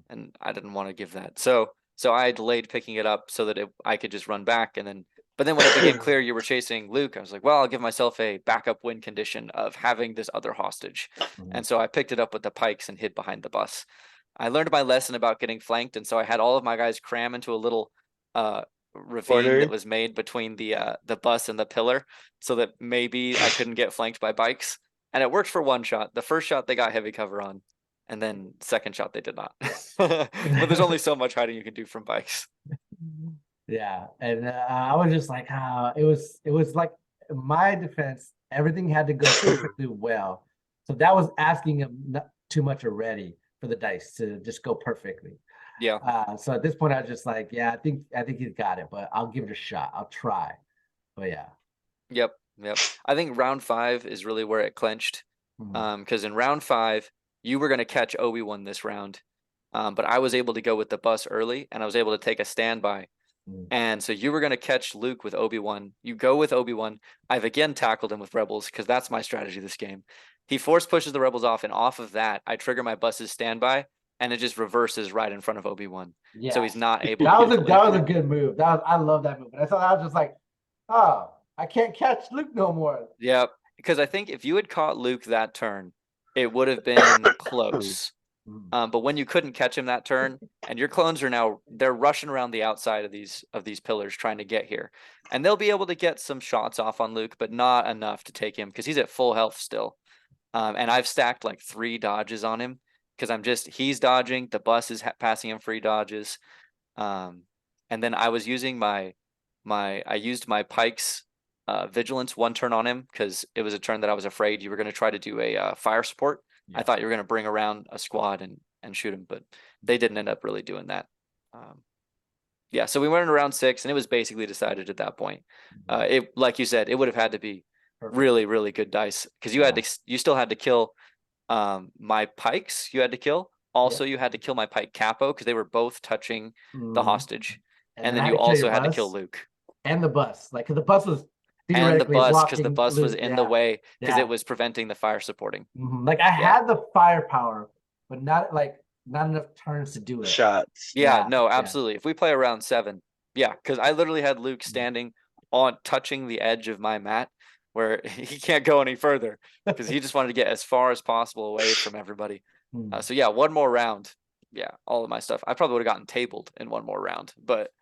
and I didn't want to give that. So I delayed picking it up so that I could just run back, but then when it became clear you were chasing Luke, I was like, well, I'll give myself a backup win condition of having this other hostage. And so I picked it up with the pikes and hid behind the bus. I learned my lesson about getting flanked, and so I had all of my guys cram into a little ravine Corner. that was made between the bus and the pillar, so that maybe I couldn't get flanked by bikes. And it worked for one shot. The first shot they got heavy cover on, and then second shot they did not. But there's only so much hiding you can do from bikes. Yeah, and I was just like, it was like my defense, everything had to go perfectly well. So that was asking him not too much already for the dice to just go perfectly. Yeah. So at this point, I was just like, yeah, I think he's got it, but I'll give it a shot. I'll try. But yeah. Yep. I think round 5 is really where it clinched. Mhm. Because in round 5, you were going to catch Obi-Wan this round. But I was able to go with the bus early, and I was able to take a standby. Mhm. And so you were going to catch Luke with Obi-Wan. You go with Obi-Wan. I've again tackled him with Rebels because that's my strategy this game. He force pushes the Rebels off, and off of that, I trigger my bus's standby, and it just reverses right in front of Obi-Wan. Yeah. So he's not able That to was get a to that Luke. was a good move. I love that move. And so I was just like, oh, I can't catch Luke no more. Yeah, because I think if you had caught Luke that turn, it would have been close. Mhm. But when you couldn't catch him that turn, and your clones are now they're rushing around the outside of these pillars trying to get here, and they'll be able to get some shots off on Luke, but not enough to take him because he's at full health still. And I've stacked like 3 dodges on him because he's dodging, the bus is passing him free dodges, and then I was using I used my Pike's vigilance 1 turn on him because it was a turn that I was afraid you were going to try to do a fire support. I Yeah. thought you were going to bring around a squad and shoot him, but they didn't end up really doing that. Yeah, so we went in round 6, and it was basically decided at that point. It, like you said, it would have had to be Perfect. really, really good dice because you still had to kill my pikes. You had to kill. Also, you had to kill my pike capo because they were both touching the Mhm. hostage, and I then had you to kill your also had to kill bus Luke and the bus. Like, 'cause the bus was and the theoretically bus because the blocking bus was Luke. in the way because Yeah. it was preventing the fire supporting. Like I had the firepower, but not enough turns to do it. Shots. Yeah, Yeah, no, yeah. absolutely. If we play around 7, yeah, because I literally had Luke standing on touching the edge of my mat where he can't go any further because he just wanted to get as far as possible away from everybody. Hmm. So yeah, one more round. Yeah, all of my stuff. I probably would have gotten tabled in one more round, but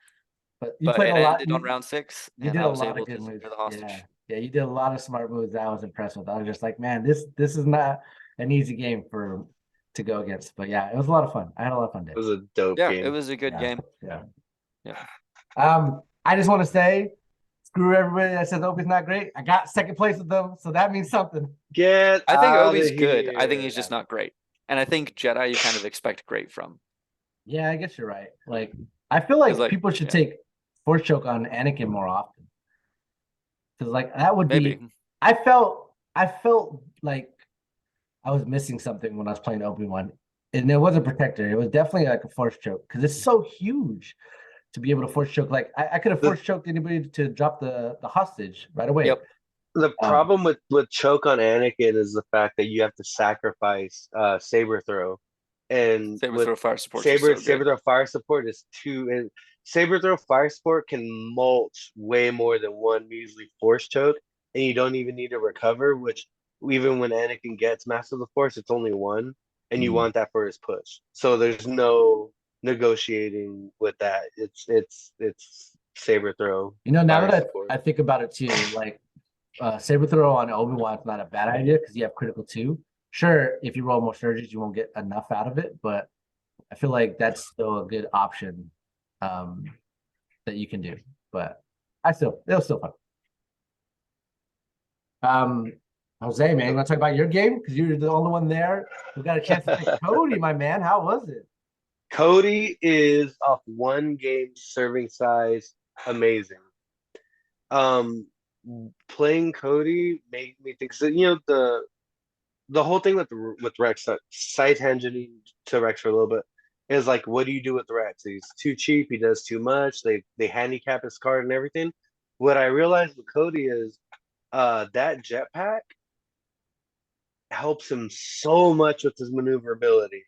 you played it a lot. ended on round 6, You and did I a was lot able of good to moves. secure the hostage. Yeah, yeah, you did a lot of smart moves that I was impressed with. I was just like, man, this is not an easy game to go against. But yeah, it was a lot of fun. I had a lot of fun It day. was a dope Yeah, game. it was a good game. Yeah. Yeah. I just want to say, screw everybody that says Opie's not great. I got second place with them, so that means something. Get I think out Obi's of good. I think here. he's just not great. And I think Jedi you kind of expect great from. Yeah, I guess you're right. Like, I feel like people should take Force Choke on Anakin more often. Because like that would Maybe. be I felt like I was missing something when I was playing Obi-Wan. And it wasn't Protector. It was definitely like a Force Choke. Because it's so huge to be able to Force Choke. Like I could have Force Choked anybody to drop the hostage right away. Yep. The problem with choke on Anakin is the fact that you have to sacrifice saber throw, and Saber with throw fire support. saber throw fire support is 2, and saber throw fire support can mulch way more than one measly force choke, and you don't even need to recover. Which even when Anakin gets Master of the Force, it's only 1, and you want that for his push. So there's no negotiating with that. It's saber throw. You know, now fire that support. I think about it too, like saber throw on Obi-Wan is not a bad idea because you have critical 2. Sure, if you roll more surges, you won't get enough out of it, but I feel like that's still a good option that you can do. But it was still fun. Jose, man, you want to talk about your game? Because you're the only one there who got a chance to pick Cody, my man. How was it? Cody is off 1 game serving size amazing. Playing Cody made me think, so the whole thing with Rex, side tangenting to Rex for a little bit, is like, what do you do with Rex? He's too cheap, he does too much, they handicap his card and everything. What I realized with Cody is that jetpack helps him so much with his maneuverability.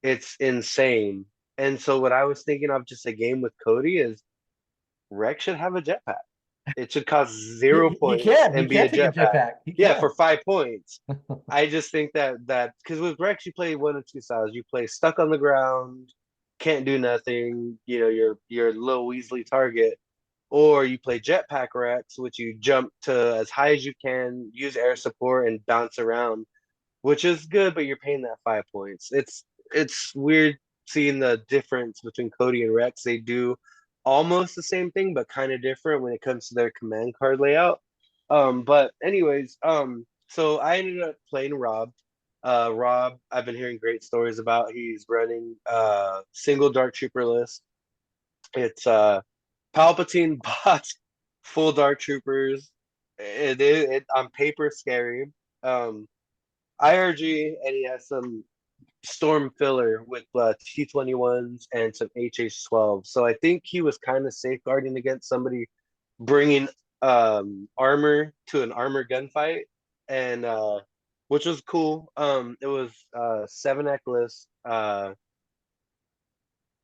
It's insane. And so what I was thinking of just a game with Cody is Rex should have a jetpack. It should cost 0 He points can. He and be can a take a jetpack. jetpack. He Yeah, can. for 5 points. I just think that because with Rex you play one of two styles. You play stuck on the ground, can't do nothing. You're a little Weasley target, or you play jetpack Rex, which you jump to as high as you can, use air support, and bounce around, which is good, but you're paying that 5 points. It's weird seeing the difference between Cody and Rex. They do almost the same thing, but kind of different when it comes to their command card layout. But anyways, so I ended up playing Rob. Rob, I've been hearing great stories about. He's running single Dark Trooper list. It's Palpatine bots, full Dark Troopers. It on paper scary. Um, IRG, and he has some storm filler with T-21s and some HH-12. So I think he was kind of safeguarding against somebody bringing armor to an armor gunfight, and which was cool. It was 7 list.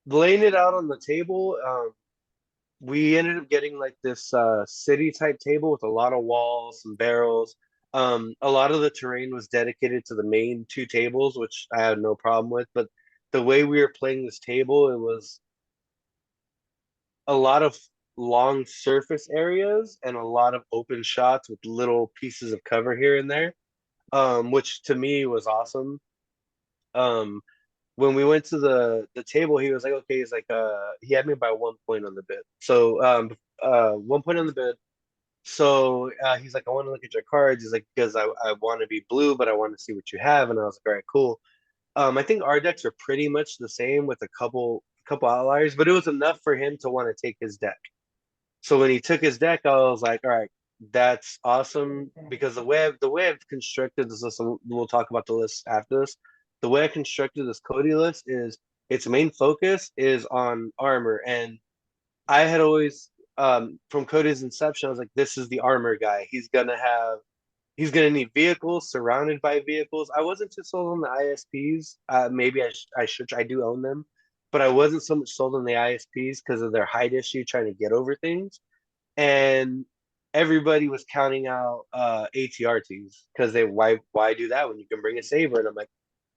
Laying it out on the table, we ended up getting like this city type table with a lot of walls and barrels. A lot of the terrain was dedicated to the main 2 tables, which I had no problem with. But the way we were playing this table, it was a lot of long surface areas and a lot of open shots with little pieces of cover here and there, which to me was awesome. Um, when we went to the table, he was like, okay, he's like, he had me by 1 point on the bid. So 1 point on the bid. So he's like, I want to look at your cards. He's like, because I want to be blue, but I want to see what you have. And I was like, all right, cool. I think our decks are pretty much the same with a couple outliers, but it was enough for him to want to take his deck. So when he took his deck, I was like, all right, that's awesome. Because the way I've constructed this list, and we'll talk about the list after this. The way I constructed this Cody list is its main focus is on armor. And I had always from Cody's inception, I was like, this is the armor guy. He's gonna need vehicles, surrounded by vehicles. I wasn't too sold on the ISPs. Maybe I should. I do own them, but I wasn't so much sold on the ISPs because of their height issue trying to get over things. And everybody was counting out ATRTs because why do that when you can bring a saber? And I'm like,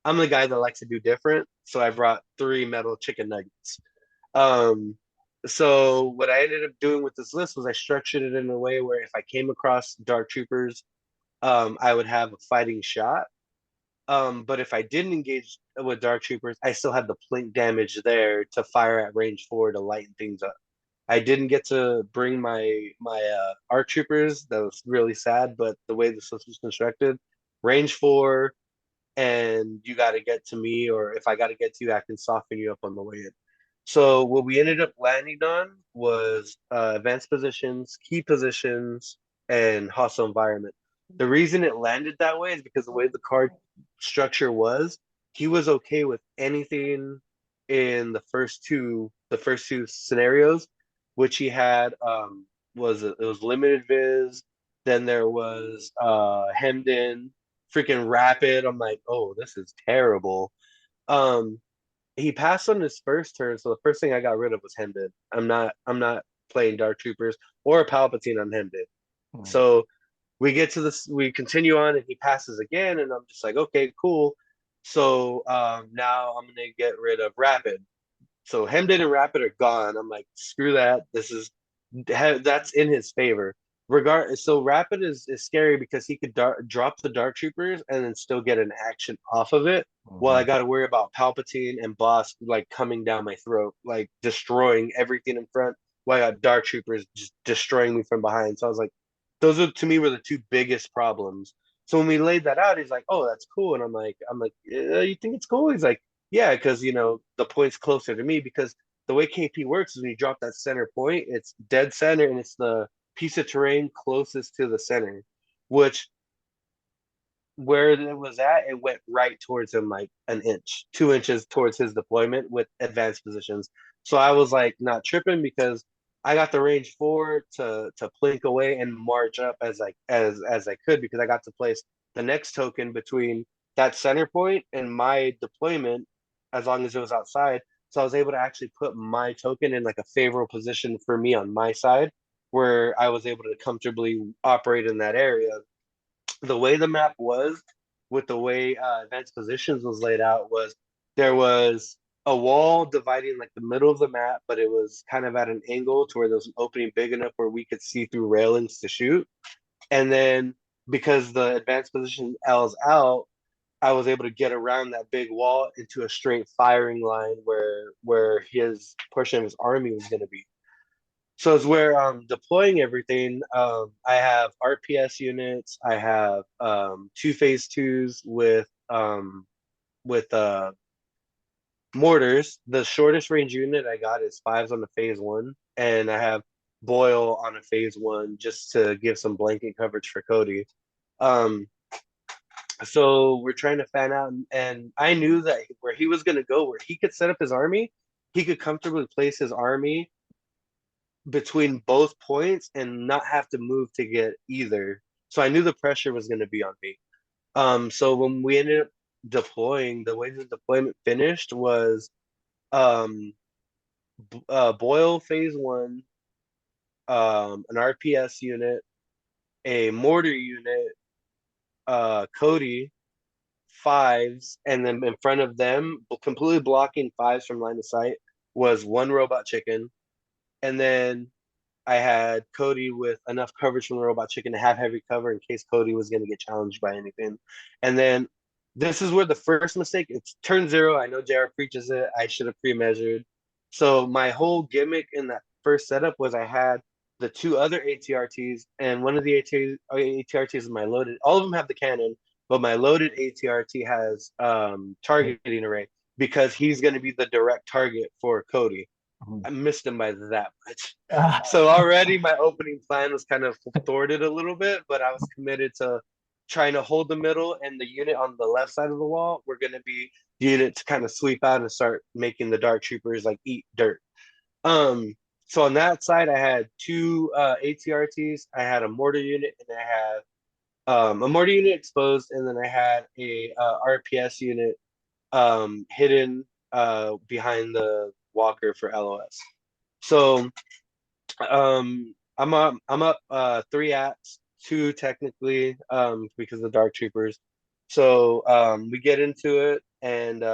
I'm the guy that likes to do different, so I brought 3 metal chicken nuggets. Um, so what I ended up doing with this list was I structured it in a way where if I came across Dark Troopers, I would have a fighting shot. But if I didn't engage with Dark Troopers, I still had the plink damage there to fire at range 4 to lighten things up. I didn't get to bring my ARC Troopers. That was really sad, but the way this list was constructed, range 4, and you got to get to me, or if I got to get to you, I can soften you up on the way in. So what we ended up landing on was advanced positions, key positions, and hostile environment. The reason it landed that way is because the way the card structure was, he was okay with anything in the first two scenarios, which he had it was limited viz. Then there was hemmed in, freaking rapid. I'm like, oh, this is terrible. Um, he passed on his first turn, so the first thing I got rid of was Hemden. I'm not playing Dark Troopers or Palpatine on Hemden. Hmm. So we get to this, we continue on, and he passes again, and I'm just like, okay, cool. So now I'm gonna get rid of Rapid. So Hemden and Rapid are gone. I'm like, screw that. That's in his favor. So Rapid is scary because he could drop the Dark Troopers and then still get an action off of it. While I got to worry about Palpatine and Boss like coming down my throat, like destroying everything in front. While I got Dark Troopers just destroying me from behind. So I was like, those are to me were the two biggest problems. So when we laid that out, he's like, "Oh, that's cool," and I'm like, "You think it's cool?" He's like, "Yeah, because the point's closer to me because." The way KP works is when you drop that center point, it's dead center and it's the piece of terrain closest to the center, which where it was at, it went right towards him like an inch, 2 inches towards his deployment with advanced positions. So I was like not tripping because I got the range 4 to plink away and march up as I could because I got to place the next token between that center point and my deployment as long as it was outside. So I was able to actually put my token in like a favorable position for me on my side where I was able to comfortably operate in that area. The way the map was, with the way advanced positions was laid out, was there was a wall dividing like the middle of the map, but it was kind of at an angle to where there was an opening big enough where we could see through railings to shoot. And then because the advanced position L's out, I was able to get around that big wall into a straight firing line where his portion of his army was going to be. So it's where I'm deploying everything. I have RPS units. I have two phase twos with mortars. The shortest range unit I got is fives on the phase one, and I have Boyle on a phase one just to give some blanket coverage for Cody. So we're trying to fan out, and I knew that where he was going to go, where he could set up his army, he could comfortably place his army between both points and not have to move to get either. So I knew the pressure was going to be on me. So when we ended up deploying, the way the deployment finished was Boyle phase one, an RPS unit, a mortar unit, Cody fives, and then in front of them, completely blocking fives from line of sight, was one robot chicken. And then I had Cody with enough coverage from the robot chicken to have heavy cover in case Cody was going to get challenged by anything. And then this is where the first mistake, it's turn zero. I know JR preaches it. I should have pre-measured. So my whole gimmick in that first setup was I had the two other ATRTs, and one of the ATRTs is my loaded. All of them have the cannon, but my loaded ATRT has targeting array because he's going to be the direct target for Cody. I missed him by that much. So already my opening plan was kind of thwarted a little bit, but I was committed to trying to hold the middle, and the unit on the left side of the wall were going to be the unit to kind of sweep out and start making the dark troopers like eat dirt. So on that side, I had two ATRTs, I had a mortar unit, and I had a mortar unit exposed, and then I had a RPS unit hidden behind the walker for LOS. So I'm up 3 acts, 2 technically, because of the dark troopers. So we get into it, and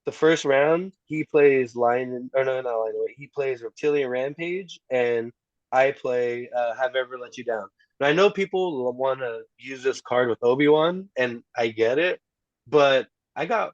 the first round he plays lion, or no, not lion, he plays reptilian rampage, and I play have ever let you down. And I know people want to use this card with Obi-Wan, and I get it, but I got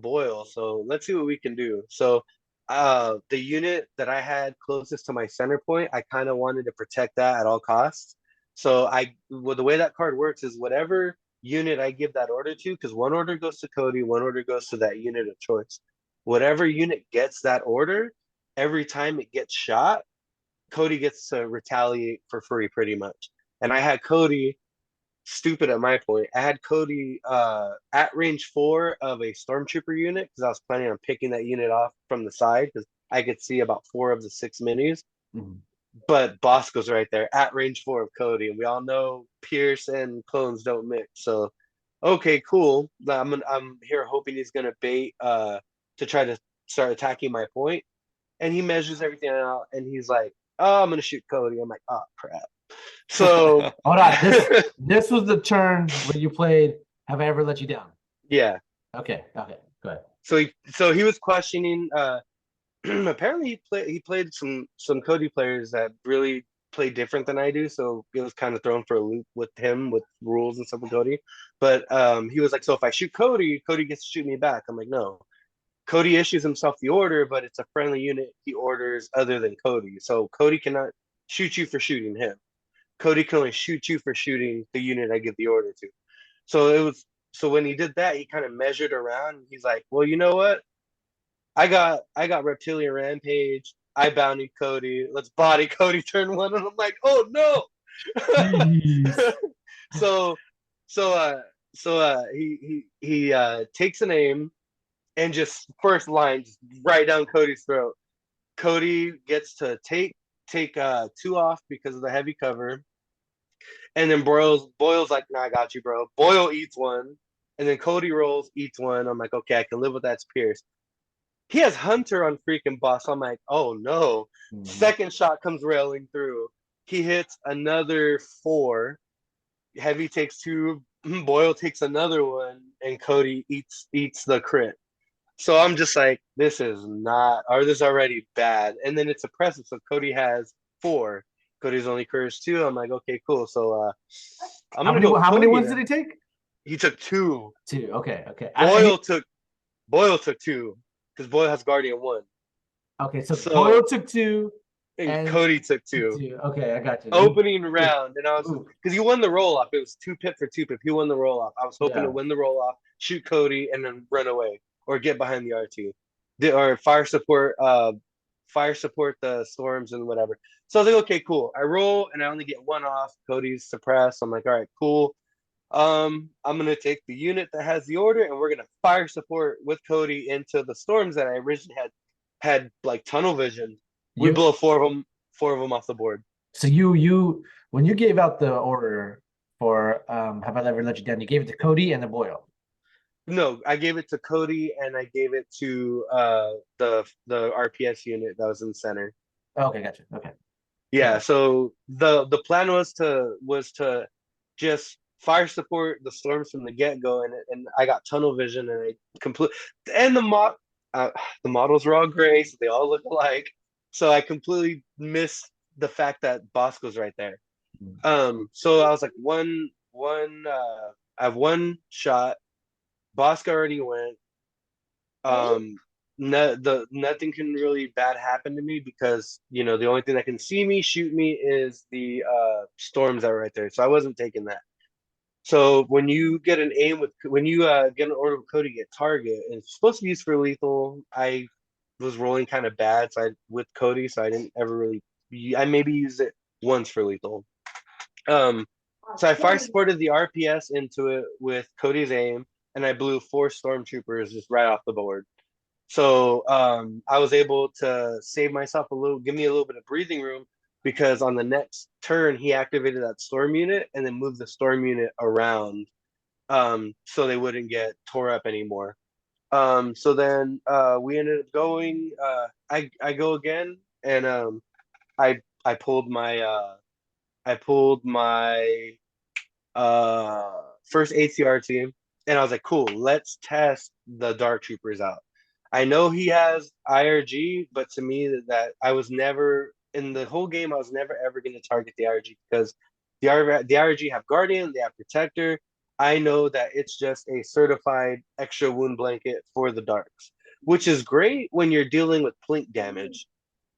Boyle, so let's see what we can do. So the unit that I had closest to my center point, I kind of wanted to protect that at all costs. So the way that card works is whatever unit I give that order to, because one order goes to Cody, one order goes to that unit of choice. Whatever unit gets that order, every time it gets shot, Cody gets to retaliate for free pretty much. And I had Cody, stupid at my point, I had Cody at range 4 of a stormtrooper unit because I was planning on picking that unit off from the side because I could see about 4 of the 6 minis. Mm-hmm. But Bosco's right there at range 4 of Cody, and we all know Pierce and clones don't mix. So, okay, cool. I'm here hoping he's gonna bait to try to start attacking my point, and he measures everything out, and he's like, "Oh, I'm gonna shoot Cody." I'm like, "Oh crap." So hold on. This was the turn where you played Have I Ever Let You Down? Yeah. Okay. Go ahead. So he was questioning. Apparently he played some Cody players that really play different than I do, so it was kind of thrown for a loop with him with rules and stuff with Cody. But he was like, so if I shoot Cody gets to shoot me back. I'm like, no. Cody issues himself the order, but it's a friendly unit he orders other than Cody. So Cody cannot shoot you for shooting him. Cody can only shoot you for shooting the unit I give the order to. So when he did that, he kind of measured around. He's like, well, you know what? I got Reptilian Rampage. I bounty Cody. Let's body Cody turn 1. And I'm like, oh no. So he takes an aim and just first line just right down Cody's throat. Cody gets to take 2 off because of the heavy cover. And then Boyle's like, nah, I got you, bro. Boyle eats 1. And then Cody rolls, eats 1. I'm like, okay, I can live with that. It's Pierce. He has Hunter on freaking boss. I'm like, oh no. Mm-hmm. Second shot comes railing through. He hits another 4. Heavy takes 2. Boyle takes another one, and Cody eats the crit. So I'm just like, this is not, or this is already bad. And then it's oppressive. So Cody has 4. Cody's only cursed 2. I'm like, okay, cool. So I'm How gonna many go how many Cody ones now. did he take? He took 2. 2. Okay, okay. Boyle took 2 because Boyle has Guardian 1. Okay, so So Boyle took 2 and and Cody took 2. 2. Okay, I got you. Opening round, and I was Ooh, because he won the roll off. It was 2 pip for 2 pip. He won the roll off. I was hoping to yeah. win the roll off, shoot Cody, and then run away or get behind the RT, or fire support the storms and whatever. So I was like, okay, cool. I roll and I only get 1 off. Cody's suppressed. I'm like, all right, cool. I'm gonna take the unit that has the order, and we're gonna fire support with Cody into the storms that I originally had like tunnel vision. We You blow 4 of them off the board. so you when you gave out the order for Have I Ever Let You Down, you gave it to Cody and the Boyle. No, I gave it to Cody and I gave it to the RPS unit that was in center. Okay, gotcha. Okay. Yeah, so the plan was to just fire support the storms from the get-go, and I got tunnel vision, and I complete and uh, the models were all gray, so they all look alike. So I completely missed the fact that Bosco's right there. So I was like I have 1 shot. Bosco already went. Um, nothing can really bad happen to me because the only thing that can see me, shoot me, is the storms that are right there. So I wasn't taking that. So when you get an get an order with Cody, get target, and it's supposed to be used for lethal. I was rolling kind of bad, with Cody, so I didn't ever really. I maybe used it once for lethal. Um, so I fire supported the RPS into it with Cody's aim, and I blew 4 stormtroopers just right off the board. So I was able to save myself give me a little bit of breathing room because on the next turn he activated that storm unit and then moved the storm unit around, so they wouldn't get tore up anymore. So then we ended up going. I go again, and I pulled my first ACR team, and I was like, cool, let's test the Dark Troopers out. I know he has IRG, but to me that I was never in the whole game. I was never ever going to target the IRG because the IRG have Guardian, they have Protector. I know that it's just a certified extra wound blanket for the Darks, which is great when you're dealing with plink damage.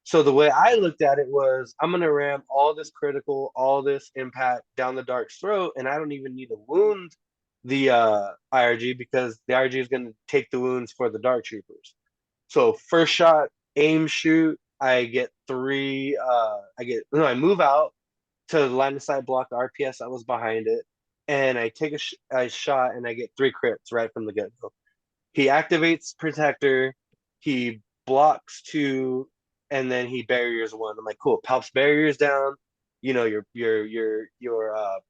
So the way I looked at it was, I'm gonna ram all this critical, all this impact down the Dark's throat, and I don't even need to wound the IRG because the IRG is gonna take the wounds for the Dark Troopers. So first shot, aim, shoot. I get 3. I move out to the line of sight, block the RPS that was behind it, and I take a shot, and I get 3 crits right from the get go. He activates Protector, he blocks 2, and then he barriers 1. I'm like, cool. Palps barriers down. Your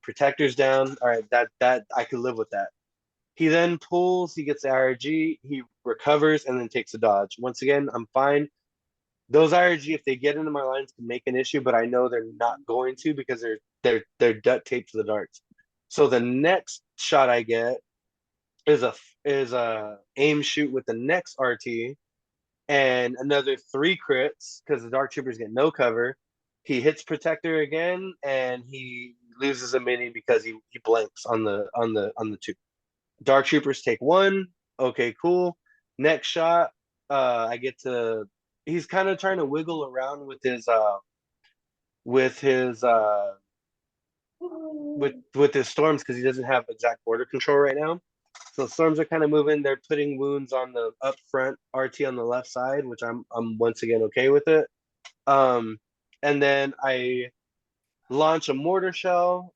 Protector's down. All right, that I could live with that. He then pulls. He gets the IRG. He recovers and then takes a dodge. Once again, I'm fine. Those IRG, if they get into my lines, can make an issue, but I know they're not going to because they're duct taped to the darts. So the next shot I get is a aim shoot with the next RT and another 3 crits because the Dark Troopers get no cover. He hits Protector again and he loses a mini because he blanks on the 2. Dark Troopers take 1. Okay, cool. Next shot, I get to. He's kind of trying to wiggle around with his with his storms because he doesn't have exact border control right now. So storms are kind of moving. They're putting wounds on the up front RT on the left side, which I'm once again okay with it. And then I launch a mortar shell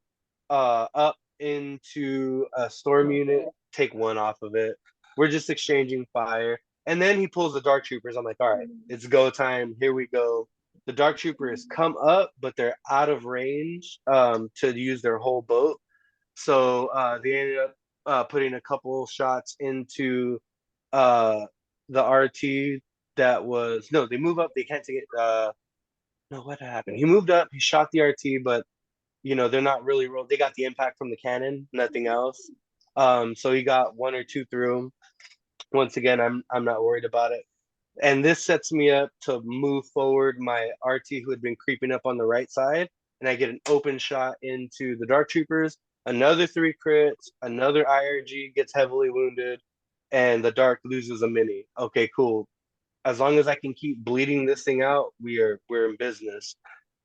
up into a storm unit, take 1 off of it. We're just exchanging fire. And then he pulls the Dark Troopers. I'm like, all right, it's go time. Here we go. The Dark Troopers come up, but they're out of range to use their whole boat. So they ended up putting a couple shots into the RT that was no. They move up. They can't take it. no, what happened? He moved up, he shot the RT, but they're not really rolled. They got the impact from the cannon, nothing else. So he got one or two through him. Once again, I'm not worried about it. And this sets me up to move forward my RT who had been creeping up on the right side, and I get an open shot into the Dark Troopers. Another 3 crits, another IRG gets heavily wounded, and the Dark loses a mini. Okay, cool. As long as I can keep bleeding this thing out, we're in business.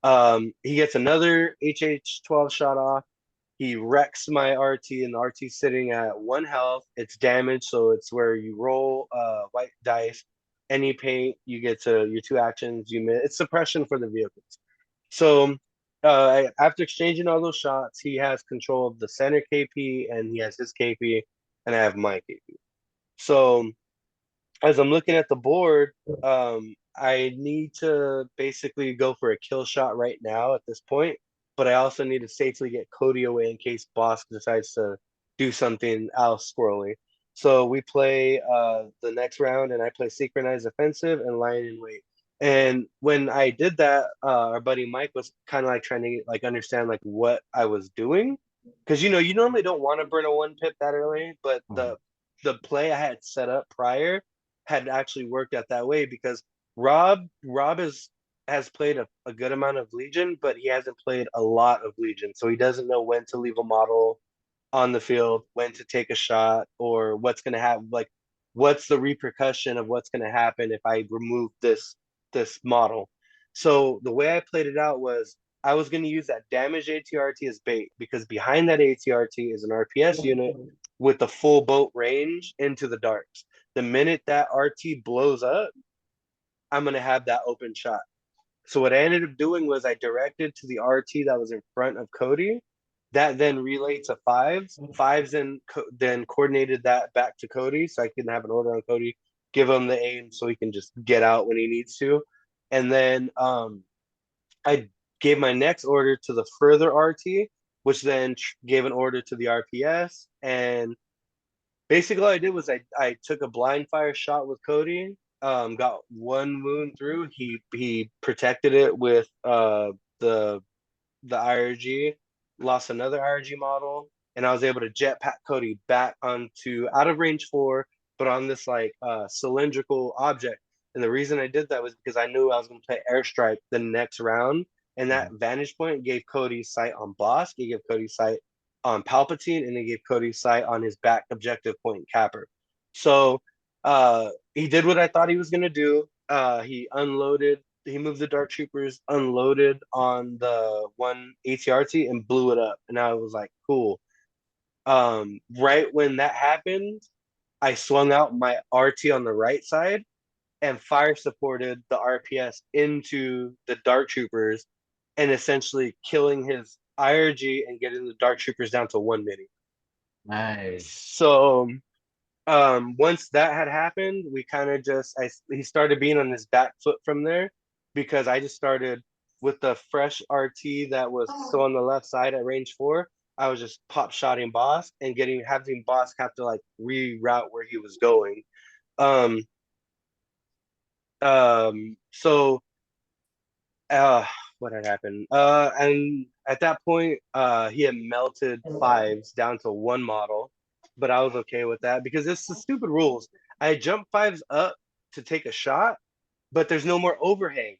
He gets another HH-12 shot off. He wrecks my RT, and the RT sitting at 1 health. It's damaged, so it's where you roll white dice. Any paint, you get to your 2 actions. It's suppression for the vehicles. So after exchanging all those shots, he has control of the center KP, and he has his KP, and I have my KP. So as I'm looking at the board, I need to basically go for a kill shot right now at this point, but I also need to safely get Cody away in case Boss decides to do something else squirrely. So we play the next round, and I play synchronized offensive and lying in wait. And when I did that, our buddy Mike was kind of like trying to like understand like what I was doing, because you normally don't want to burn a 1 pip that early, but the play I had set up prior had actually worked out that way because Rob has played a good amount of Legion, but he hasn't played a lot of Legion, so he doesn't know when to leave a model on the field, when to take a shot, or what's going to happen. Like, what's the repercussion of what's going to happen if I remove this model? So the way I played it out was I was going to use that damaged ATRT as bait because behind that ATRT is an RPS unit with the full boat range into the darks. The minute that RT blows up, I'm going to have that open shot. So what I ended up doing was I directed to the RT that was in front of Cody. That then relayed to fives. Fives then coordinated that back to Cody, so I can have an order on Cody, give him the aim so he can just get out when he needs to. And then I gave my next order to the further RT, which then gave an order to the RPS. And basically, all I did was I took a blind fire shot with Cody. Got 1 wound through. He protected it with the IRG. Lost another IRG model, and I was able to jetpack Cody back onto out of range 4, but on this like cylindrical object. And the reason I did that was because I knew I was going to play airstrike the next round, and that vantage point gave Cody sight on Bosk. It gave Cody sight on Palpatine, and it gave Cody sight on his back objective point Capper. So he did what I thought he was going to do. He unloaded. He moved the Dark Troopers, unloaded on the 1 ATRT, and blew it up. And I was like, cool. Right when that happened, I swung out my RT on the right side and fire supported the RPS into the Dark Troopers and essentially killing his IRG and getting the Dark Troopers down to 1 mini. Nice. So once that had happened, we kind of he started being on his back foot from there because I just started with the fresh RT that was still on the left side at range 4. I was just pop shotting Boss and having Boss have to like reroute where he was going. So what had happened? And at that point, he had melted fives down to 1 model, but I was okay with that because it's the stupid rules. I jumped fives up to take a shot, but there's no more overhang.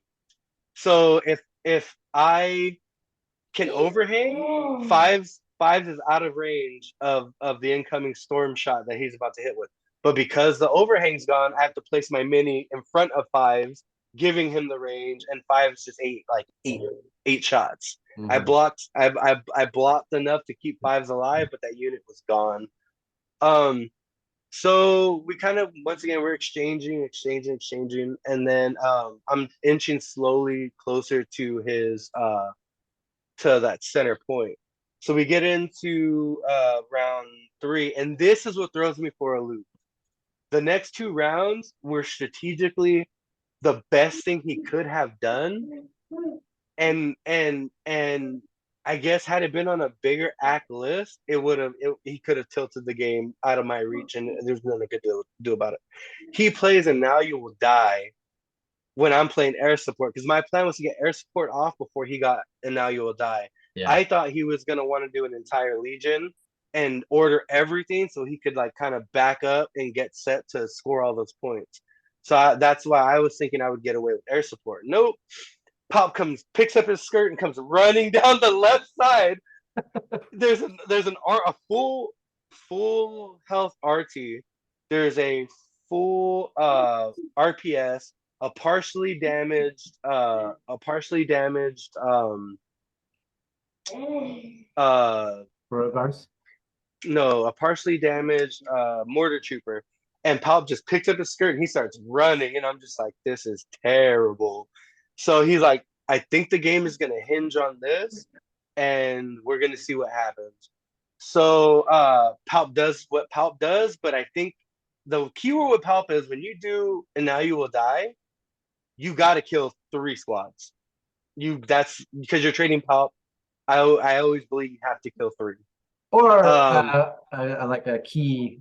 So if I can overhang, fives is out of range of the incoming storm shot that he's about to hit with. But because the overhang's gone, I have to place my mini in front of fives, giving him the range, and fives just eight shots. I blocked enough to keep fives alive, but that unit was gone. So we kind of once again we're exchanging, and then I'm inching slowly closer to his to that center point. So we get into round 3, and this is what throws me for a loop. The next 2 rounds were strategically the best thing he could have done, and I guess had it been on a bigger act list, he could have tilted the game out of my reach, and there's nothing I could do about it. He plays, and now you will die when I'm playing air support, because my plan was to get air support off before he got and now you will die. Yeah. I thought he was gonna want to do an entire legion and order everything so he could like kind of back up and get set to score all those points. So that's why I was thinking I would get away with air support. Nope. Pop picks up his skirt and comes running down the left side. There's a full health RT. There's a full RPS, a partially damaged Beauregard's. no, a partially damaged mortar trooper. And Palp just picks up his skirt and he starts running. And I'm just like, this is terrible. So he's like, I think the game is going to hinge on this and we're going to see what happens. So Palp does what Palp does. But I think the keyword with Palp is when you do and now you will die, you got to kill 3 squads. That's because you're trading Palp. I always believe you have to kill 3. Or like a key,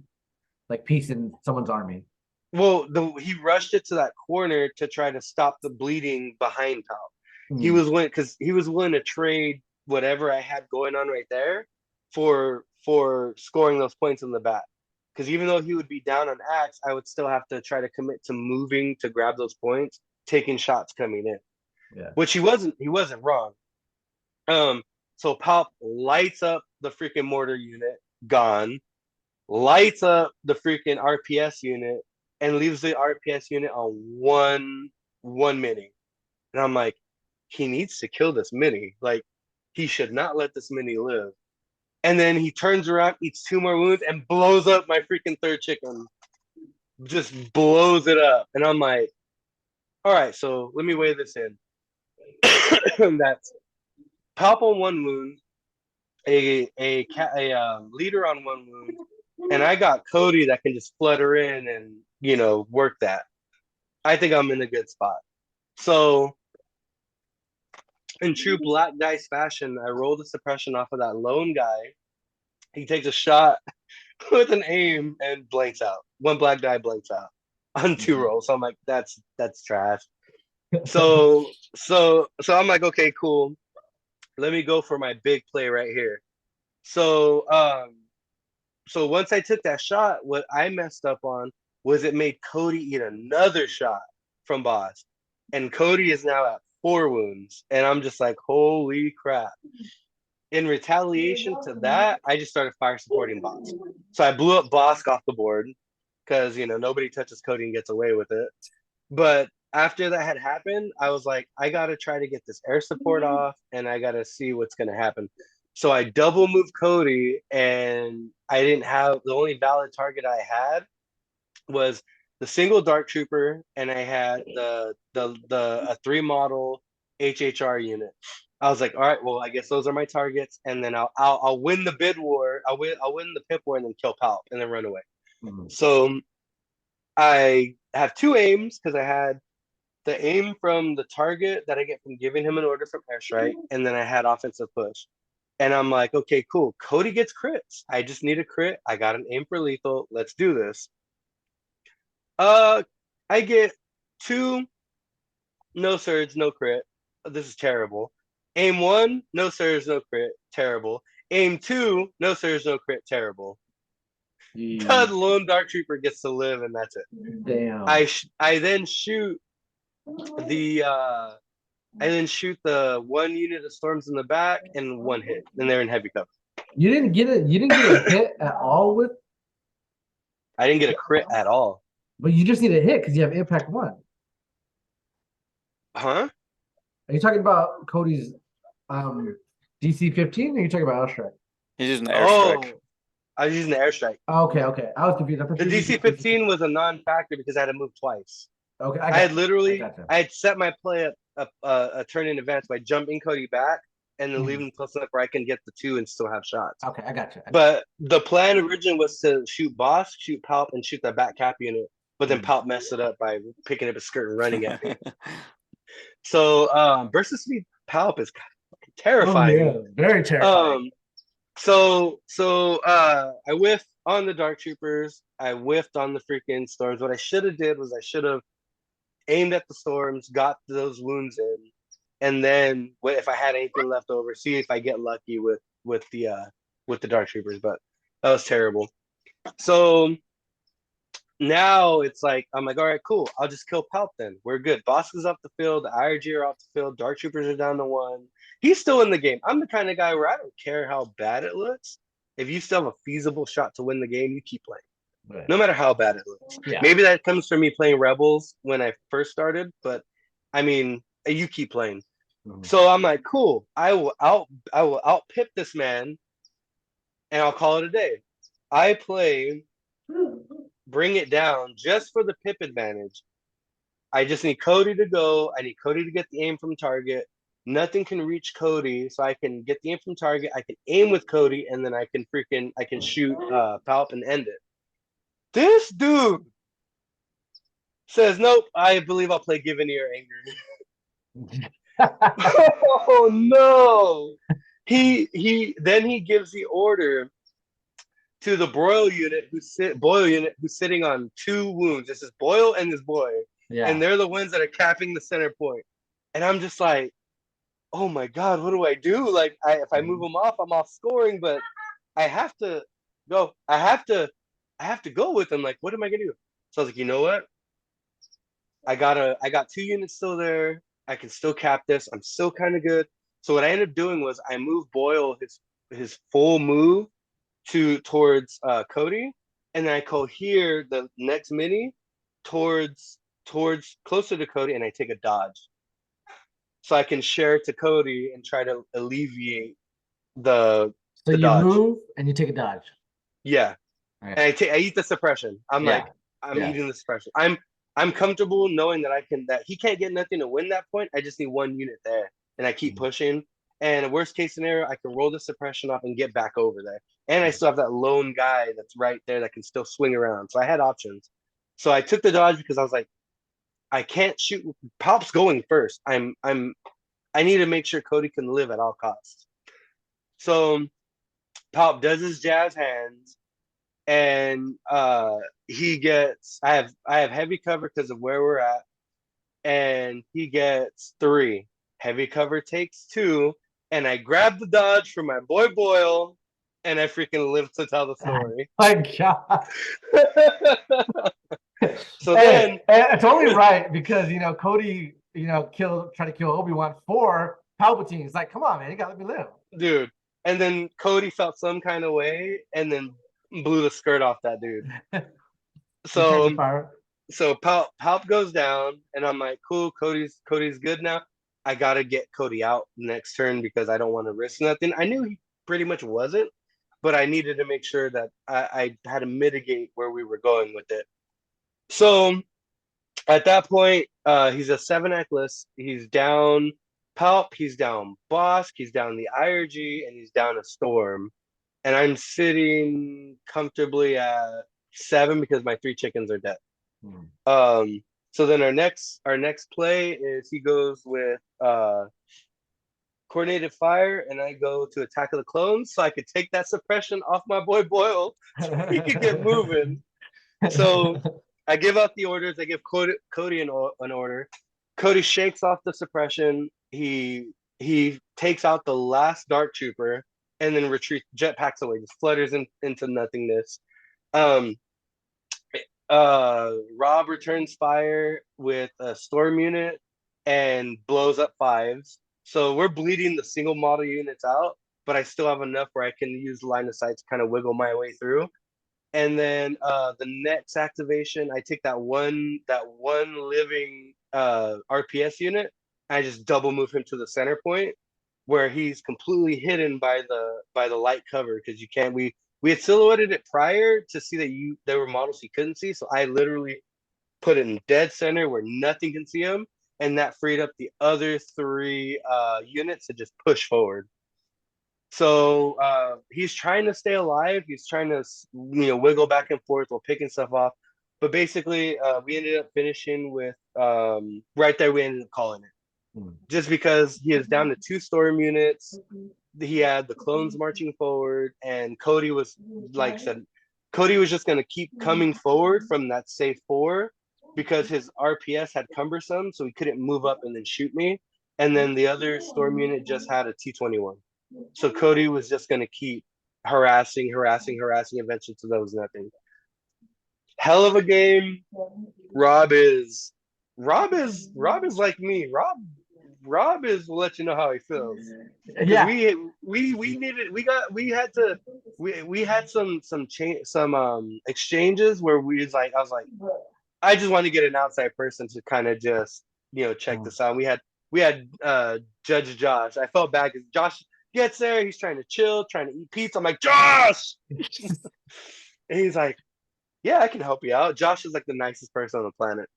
like piece in someone's army. Well, he rushed it to that corner to try to stop the bleeding behind Palp. He was willing to trade whatever I had going on right there for scoring those points in the back. Because even though he would be down on axe, I would still have to try to commit to moving to grab those points, taking shots coming in. Yeah. Which he wasn't wrong. So Palp lights up the freaking mortar unit, gone, lights up the freaking RPS unit, and leaves the RPS unit on one mini. And I'm like, he needs to kill this mini. Like, he should not let this mini live. And then he turns around, eats 2 more wounds, and blows up my freaking 3rd chicken. Just blows it up. And I'm like, all right, so let me weigh this in. That's Palp on 1 wound, a leader on 1 wound, and I got Cody that can just flutter in and work that. I think I'm in a good spot. So in true black dice fashion, I rolled a suppression off of that lone guy. He takes a shot with an aim and blanks out. 1 black die blanks out on 2 rolls. So I'm like, that's trash. So I'm like, okay, cool. Let me go for my big play right here. So once I took that shot, what I messed up on was it made Cody eat another shot from boss. And Cody is now at 4 wounds. And I'm just like, holy crap. In retaliation to that, I just started fire supporting boss. So I blew up Bosk off the board because nobody touches Cody and gets away with it. But after that had happened, I was like, I gotta try to get this air support off and I gotta see what's gonna happen. So I double moved Cody, and I didn't have the only valid target I had was the single dark trooper, and I had a 3 model HHR unit. I was like, all right, well, I guess those are my targets, and then I'll win the bid war. I'll win the pip war, and then kill Palp, and then run away. Mm-hmm. So I have 2 aims because I had the aim from the target that I get from giving him an order from airstrike, and then I had offensive push. And I'm like, okay, cool. Cody gets crits. I just need a crit. I got an aim for lethal. Let's do this. I get 2 no surge, no crit. This is terrible. Aim 1, no surge, no crit. Terrible. Aim 2, no surge, no crit. Terrible. The lone dark trooper gets to live, and that's it. Damn. I then shoot the 1 unit of storms in the back and 1 hit, and they're in heavy cover. You didn't get a hit at all with. I didn't get a crit at all. But you just need a hit because you have impact 1. Huh? Are you talking about Cody's DC 15? Or are you talking about airstrike? He's using the airstrike. I was using the airstrike. Okay. I was confused. The DC 15 was a non-factor because I had to move twice. Okay, I had set my play up a turn in advance by jumping Cody back and then leaving close enough where I can get the 2 and still have shots. Okay, I got you. But the plan originally was to shoot Boss, shoot Palp, and shoot the back cap unit. But then Palp messed it up by picking up his skirt and running at me. So burst speed Palp is terrifying. Oh, yeah. Very terrifying. So I whiffed on the dark troopers. I whiffed on the freaking storms. What I should have did was I should have aimed at the storms, got those wounds in, and then if I had anything left over, see if I get lucky with the dark troopers. But that was terrible. So now it's like I'm like, all right, cool. I'll just kill Palp then. We're good. Boss is off the field. The IRG are off the field. Dark troopers are down to 1. He's still in the game. I'm the kind of guy where I don't care how bad it looks. If you still have a feasible shot to win the game, you keep playing. Right. No matter how bad it looks. Yeah. Maybe that comes from me playing Rebels when I first started, but I mean, you keep playing. Mhm. So I'm like, cool. I will out pip this man, and I'll call it a day. I play Bring It Down just for the pip advantage. I just need Cody to go. I need Cody to get the aim from target. Nothing can reach Cody, so I can get the aim from target. I can aim with Cody, and then I can shoot Palp and end it. This dude says, nope, I believe I'll play Give In Ear Anger. Oh no. He gives the order to the Boyle unit who's sitting on 2 wounds. This is Boyle and this boy. Yeah. And they're the ones that are capping the center point. And I'm just like, oh my God, what do I do? Like if I move them off, I'm off scoring, but I have to go. I have to go with them. Like, what am I gonna do? So I was like, you know what? I got 2 units still there. I can still cap this. I'm still kind of good. So what I ended up doing was I moved Boyle his full move towards Cody, and then I cohere the next mini towards closer to Cody, and I take a dodge. So I can share it to Cody and try to alleviate the So you dodge. move and you take a dodge. Yeah. Right. And I eat the suppression. I'm eating the suppression. I'm comfortable knowing that he can't get nothing to win that point. I just need 1 unit there, and I keep pushing. And worst case scenario, I can roll the suppression off and get back over there. And I still have that lone guy that's right there that can still swing around. So I had options. So I took the dodge because I was like, I can't shoot. Palp's going first. I need to make sure Cody can live at all costs. So Palp does his jazz hands, and he gets. I have heavy cover because of where we're at, and he gets 3. Heavy cover takes 2, and I grab the dodge from my boy Boyle, and I freaking live to tell the story. My God. So then it's only right because Cody tried to kill Obi-Wan for Palpatine. It's like, come on, man, you gotta let me live, dude. And then Cody felt some kind of way and then blew the skirt off that dude. So Palp goes down, and I'm like, cool, Cody's good now. I gotta get Cody out next turn because I don't want to risk nothing. I knew he pretty much wasn't, but I needed to make sure that I had to mitigate where we were going with it. So at that point, he's a 7-act list. He's down Palp, he's down Bosk, he's down the IRG, and he's down a Storm. And I'm sitting comfortably at 7 because my 3 chickens are dead. So then our next play is he goes with coordinated fire, and I go to Attack of the Clones so I could take that suppression off my boy Boyle so he could get moving. So I give out the orders. I give Cody an order. Cody shakes off the suppression. He takes out the last Dark Trooper and then retreats, jetpacks away, just flutters into nothingness. Rob returns fire with a Storm unit and blows up 5s. So we're bleeding the single model units out, but I still have enough where I can use line of sight to kind of wiggle my way through. And then the next activation, I take that one living RPS unit. I just double move him to the center point where he's completely hidden by the light cover because you can't. We had silhouetted it prior to see that there were models you couldn't see. So I literally put it in dead center where nothing can see him, and that freed up the other 3 units to just push forward. So he's trying to stay alive. He's trying to wiggle back and forth while picking stuff off. But basically, we ended up finishing with right there. We ended up calling it just because he is down to 2 Storm units. He had the clones marching forward, and Cody was, like I said, Cody was just going to keep coming forward from that safe 4 because his RPS had cumbersome, so he couldn't move up and then shoot me. And then the other storm unit just had a T-21. So Cody was just gonna keep harassing. Eventually, so there was nothing. Hell of a game. Rob is like me. Rob is will let you know how he feels. Yeah. We had some exchanges where I was like, I just want to get an outside person to kind of just check this out. We had Judge Josh. I felt bad because Josh gets there, he's trying to chill, trying to eat pizza. I'm like, Josh, and he's like, yeah, I can help you out. Josh is like the nicest person on the planet.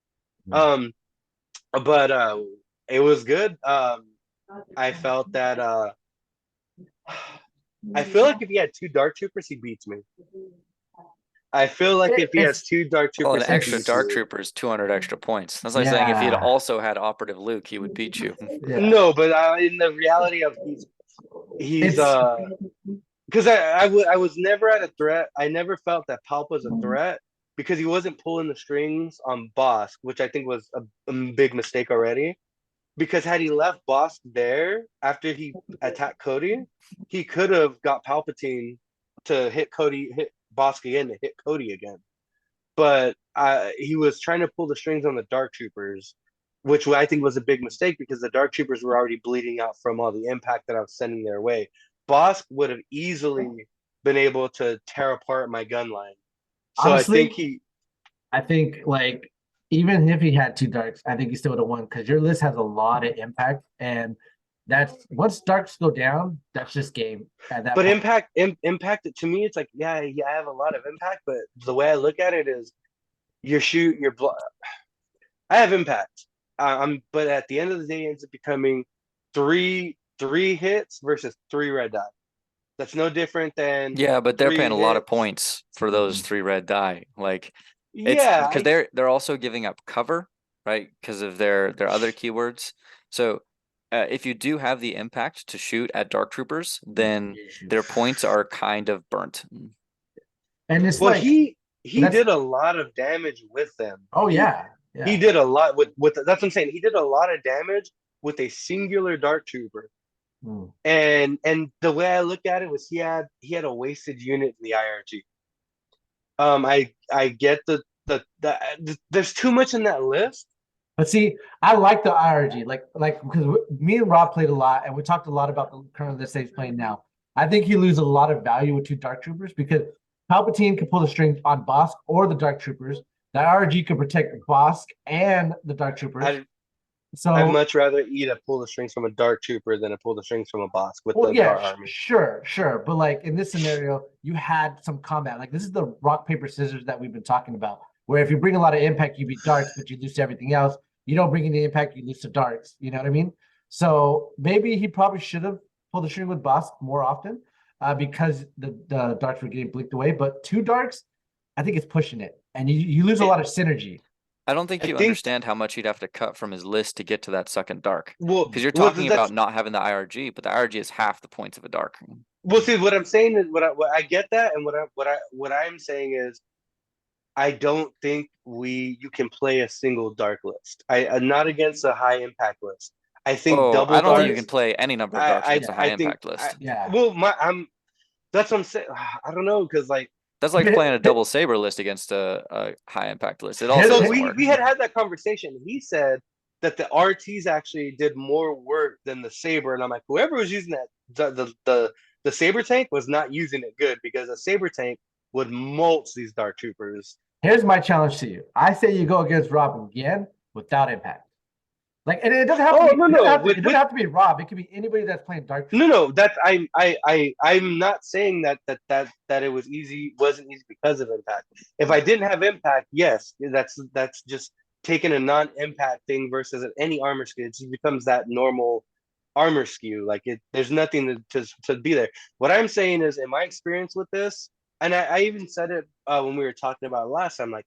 But it was good. I felt that I feel like if he had 2 Dark Troopers, he beats me. I feel like if he has 2 Dark Troopers, an extra Dark Trooper is 200 extra points. That's like saying if he had also had Operative Luke, he would beat you. No, but in the reality of he's because I was never at a threat. I never felt that Palp was a threat because he wasn't pulling the strings on Bosk, which I think was a big mistake already. Because had he left Bosk there after he attacked Cody, he could have got Palpatine to hit Bosk again to hit Cody again. But he was trying to pull the strings on the Dark Troopers, which I think was a big mistake because the Dark Troopers were already bleeding out from all the impact that I was sending their way. Bosk would have easily been able to tear apart my gun line. So honestly, I think like even if he had 2 darks, I think he still would have won because your list has a lot of impact, and that's once darks go down, that's just game at that but point. impact to me, it's like yeah, I have a lot of impact, but the way I look at it is I have impact. But at the end of the day, it ends up becoming three hits versus 3 red die. That's no different than but they're paying a lot of points for those 3 red die. Like it's because they're also giving up cover, right? Because of their other keywords. So if you do have the impact to shoot at Dark Troopers, then their points are kind of burnt. And it's he did a lot of damage with them. Oh yeah. He did a lot with that's what I'm saying. He did a lot of damage with a singular Dark Trooper. And the way I look at it was he had a wasted unit in the IRG. I get the there's too much in that list. But see, I like the IRG, like because me and Rob played a lot, and we talked a lot about the current list he's playing now. I think he loses a lot of value with 2 Dark Troopers because Palpatine can pull the strings on Bosk or the Dark Troopers. The IRG can protect Bosk and the Dark Troopers. I'd much rather pull the strings from a Dark Trooper than pull the strings from a Bosk with army. Sure. But like in this scenario, you had some combat. Like this is the rock, paper, scissors that we've been talking about. Where if you bring a lot of impact, you beat darks, but you lose to everything else. You don't bring any impact, you lose to darks. You know what I mean? So maybe he probably should have pulled the string with Bosk more often because the darks were getting blinked away. But 2 darks, I think it's pushing it. And you lose a lot of synergy. I don't think you understand how much he'd have to cut from his list to get to that second dark. Well, because you're talking about not having the IRG, but the IRG is half the points of a dark. Well, see, what I'm saying is what I get that, and what I'm saying is, I don't think you can play a single dark list. I'm not against a high impact list. I think I don't think you can play any number of darks against a high impact list. Well, that's what I'm saying. I don't know because like. That's like playing a double saber list against a high impact list. It also we had that conversation. He said that the RTs actually did more work than the saber, and I'm like, whoever was using that the saber tank was not using it good because a saber tank would mulch these Dark Troopers. Here's my challenge to you. I say you go against Rob again without impact. Like, and it doesn't have to be. It doesn't have to be Rob. It could be anybody that's playing Dark Troopers. No. That's I'm not saying that it was easy. Wasn't easy because of impact. If I didn't have impact, yes, that's just taking a non-impact thing versus any armor skew. It just becomes that normal armor skew. Like there's nothing to be there. What I'm saying is, in my experience with this, and I even said it when we were talking about it last time, like.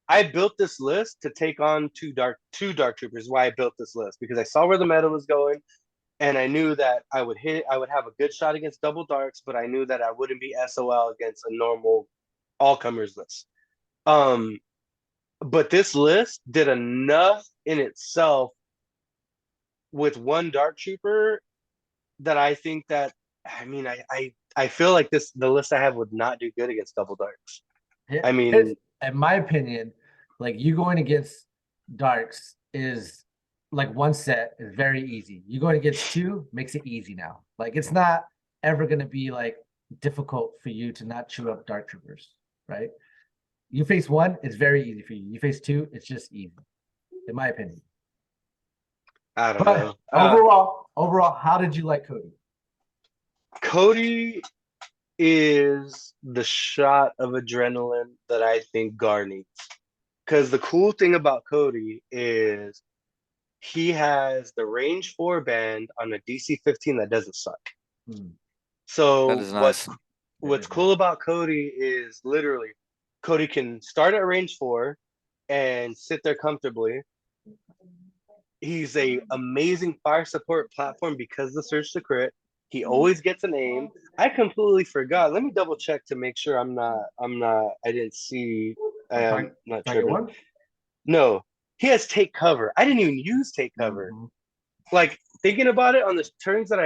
I built this list to take on 2 dark troopers. Why I built this list because I saw where the meta was going, and I knew that I would have a good shot against double darks, but I knew that I wouldn't be SOL against a normal all comers list. But this list did enough in itself with one Dark Trooper that I think that I feel like the list I have would not do good against double darks. I mean, in my opinion, like you going against darks is like one set is very easy. You going against two makes it easy now. Like it's not ever going to be like difficult for you to not chew up dark troopers, right? You face one, it's very easy for you. You face two, it's just easy, in my opinion. I don't know. Overall, how did you like Cody? Cody is the shot of adrenaline that I think Gar needs. Because the cool thing about Cody is he has the range 4 band on a DC-15 that doesn't suck. So that is nice. What's cool about Cody is literally Cody can start at range 4 and sit there comfortably. He's a amazing fire support platform because of the surge to crit. He always gets an aim. I completely forgot. Let me double check to make sure I didn't see. I'm not tripping. No, he has take cover. I didn't even use take cover. Like thinking about it on the turns that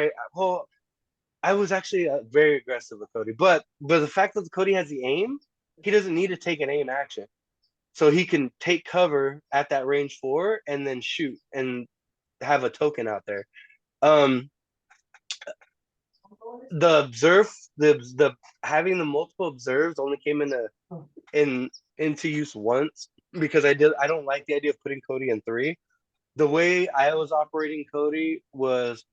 I was actually very aggressive with Cody, but the fact that Cody has the aim, he doesn't need to take an aim action. So he can take cover at that range 4 and then shoot and have a token out there. The observe the having the multiple observes only came into use once because I don't like the idea of putting Cody in 3. The way I was operating Cody was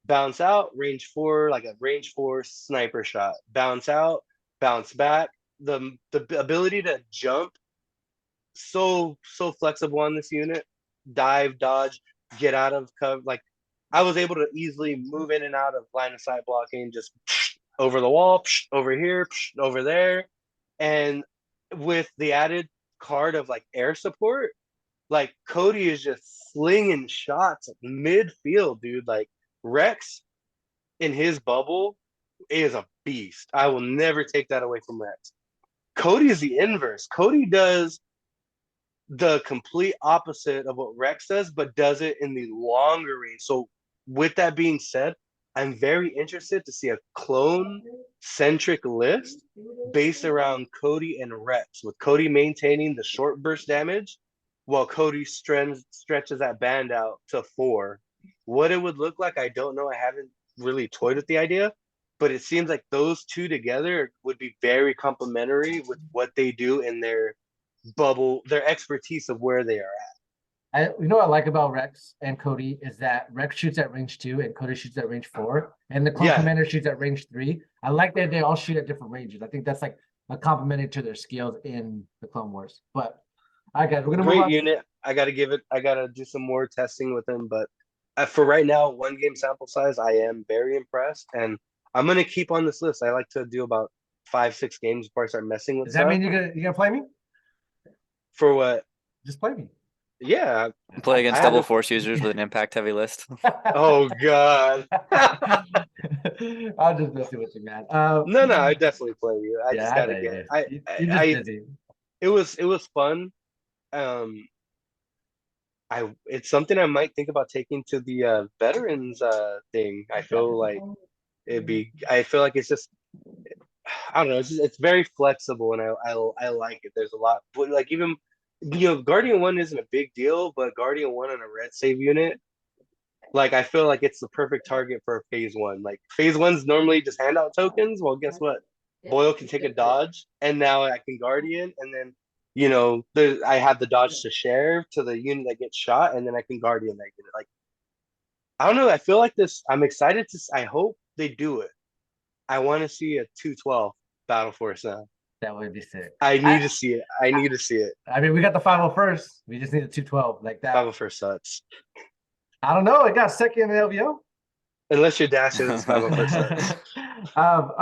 bounce out, range 4, like a range 4 sniper shot. Bounce out, bounce back. The ability to jump so flexible on this unit. Dive, dodge, get out of cover. Like I was able to easily move in and out of line of sight blocking, just over the wall, over here, over there. And with the added card of like air support, like Cody is just slinging shots midfield, dude. Like Rex in his bubble is a beast. I will never take that away from Rex. Cody is the inverse. Cody does the complete opposite of what Rex does, but does it in the longer range. So with that being said, I'm very interested to see a clone-centric list based around Cody and Rex, with Cody maintaining the short burst damage while Cody stretches that band out to 4. What it would look like, I don't know. I haven't really toyed with the idea, but it seems like those two together would be very complementary with what they do in their bubble, their expertise of where they are at. You know what I like about Rex and Cody is that Rex shoots at range 2 and Cody shoots at range 4, and the clone commander shoots at range 3. I like that they all shoot at different ranges. I think that's like a complementary to their skills in the Clone Wars. But all right, guys, we're gonna move on. Unit. I gotta do some more testing with them, but for right now, 1 game sample size, I am very impressed, and I'm gonna keep on this list. I like to do about 5-6 games before I start messing with. Does that mean you're gonna play me? For what? Just play me. Yeah. Play against double force users with an impact heavy list. Oh God. I'll just messing with you, man. No, I definitely play you. I just gotta get. You're just busy. It was fun. It's something I might think about taking to the veterans thing. I feel like I feel like it's just. I don't know. It's very flexible, and I like it. There's a lot, but like even. Guardian 1 isn't a big deal, but Guardian 1 on a red save unit, like I feel like it's the perfect target for phase 1. Like phase 1's normally just handout tokens. Well, guess what? Boyle can take a dodge, and now I can Guardian, and then I have the dodge to share to the unit that gets shot, and then I can Guardian that unit. Like I don't know. I feel like this. I'm excited to. I hope they do it. I want to see a 212 Battle Force now. That would be sick. I need to see it. I need to see it. I mean, we got the 501st. We just need a 212 like that. 501st sucks. I don't know. It got second in the LVO. Unless your dash is 501st sucks.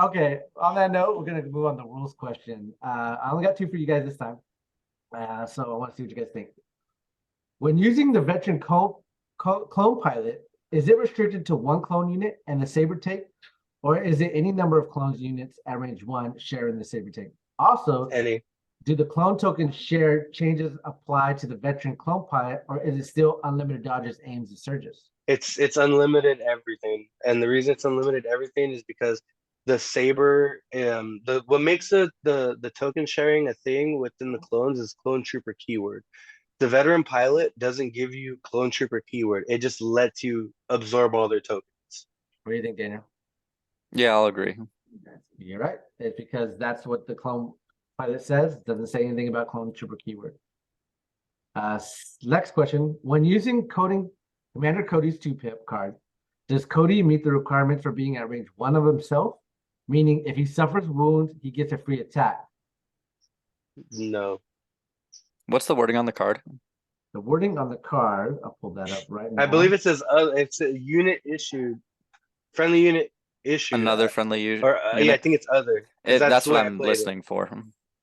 Okay. On that note, we're gonna move on to the rules question. I only got 2 for you guys this time. So I want to see what you guys think. When using the veteran clone pilot, is it restricted to 1 clone unit and the saber take, or is it any number of clones units at range 1 sharing the saber take? Also, Do the clone token share changes apply to the veteran clone pilot, or is it still unlimited dodges, aims, and surges? It's unlimited everything, and the reason it's unlimited everything is because the saber, the what makes the token sharing a thing within the clones is clone trooper keyword. The veteran pilot doesn't give you clone trooper keyword; it just lets you absorb all their tokens. What do you think, Daniel? Yeah, I'll agree. You're right. It's because that's what the clone pilot says. Doesn't say anything about clone trooper keyword. Next question. When using Commander Cody's 2-pip card, does Cody meet the requirements for being at range 1 of himself? Meaning, if he suffers wounds, he gets a free attack. No, What's the wording on the card? The wording on the card, I'll pull that up right now. I believe it says it's a unit issued, friendly unit issued. Another friendly unit. Or yeah, I think it's other. That's the what way I I'm played it. listening for.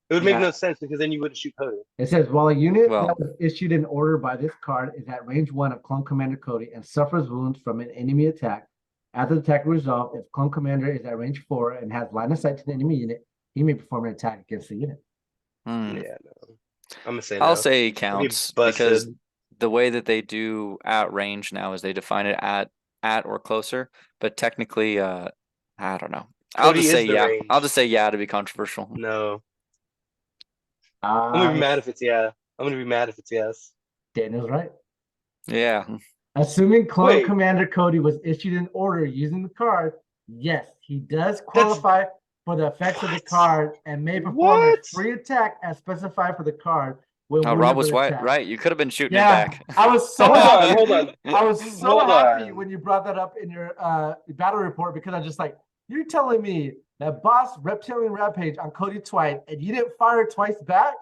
It would make Yeah. no sense because then you wouldn't shoot Cody. It says, while a unit Well- that was issued an order by this card is at range 1 of Clone Commander Cody and suffers wounds from an enemy attack, after the attack resolved, if Clone Commander is at range 4 and has line of sight to the enemy unit, he may perform an attack against the unit. Yeah, no. I'm gonna say I'll no. say it counts busted. because the way that they do at range now is they define it at or closer, but technically, I don't know. I'll Cody just is say the yeah. range. I'll just say yeah to be controversial. No. I'm gonna be mad if it's yeah. I'm gonna be mad if it's yes. Daniel's right. Yeah. Assuming Clone Wait. Commander Cody was issued an order using the card, yes, he does qualify for the effects of the What? card and may perform What? a free attack as specified for the card. When Oh, wounded Rob was with right. attack. Right. You could have been shooting it Yeah, back. I was so Hold happy. on, hold on. I was so Hold happy on. when you brought that up in your battle report because I just like, you're telling me that boss Reptilian Rampage on Cody twice and you didn't fire twice back?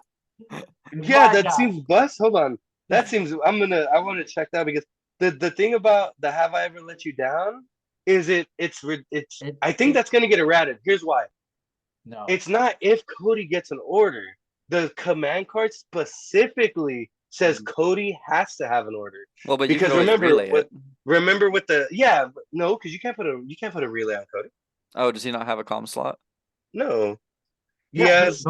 Yeah, My that God. seems bust. Hold on. That seems I want to check that because the thing about the have I ever let you down is I think that's gonna get errated. Here's why. No. It's not if Cody gets an order. The command card specifically says Cody has to have an order. Well, but you Because can always relay it. Remember with the no, because you can't put a relay on Cody. Oh, does he not have a comm slot? No. Yeah, Yes.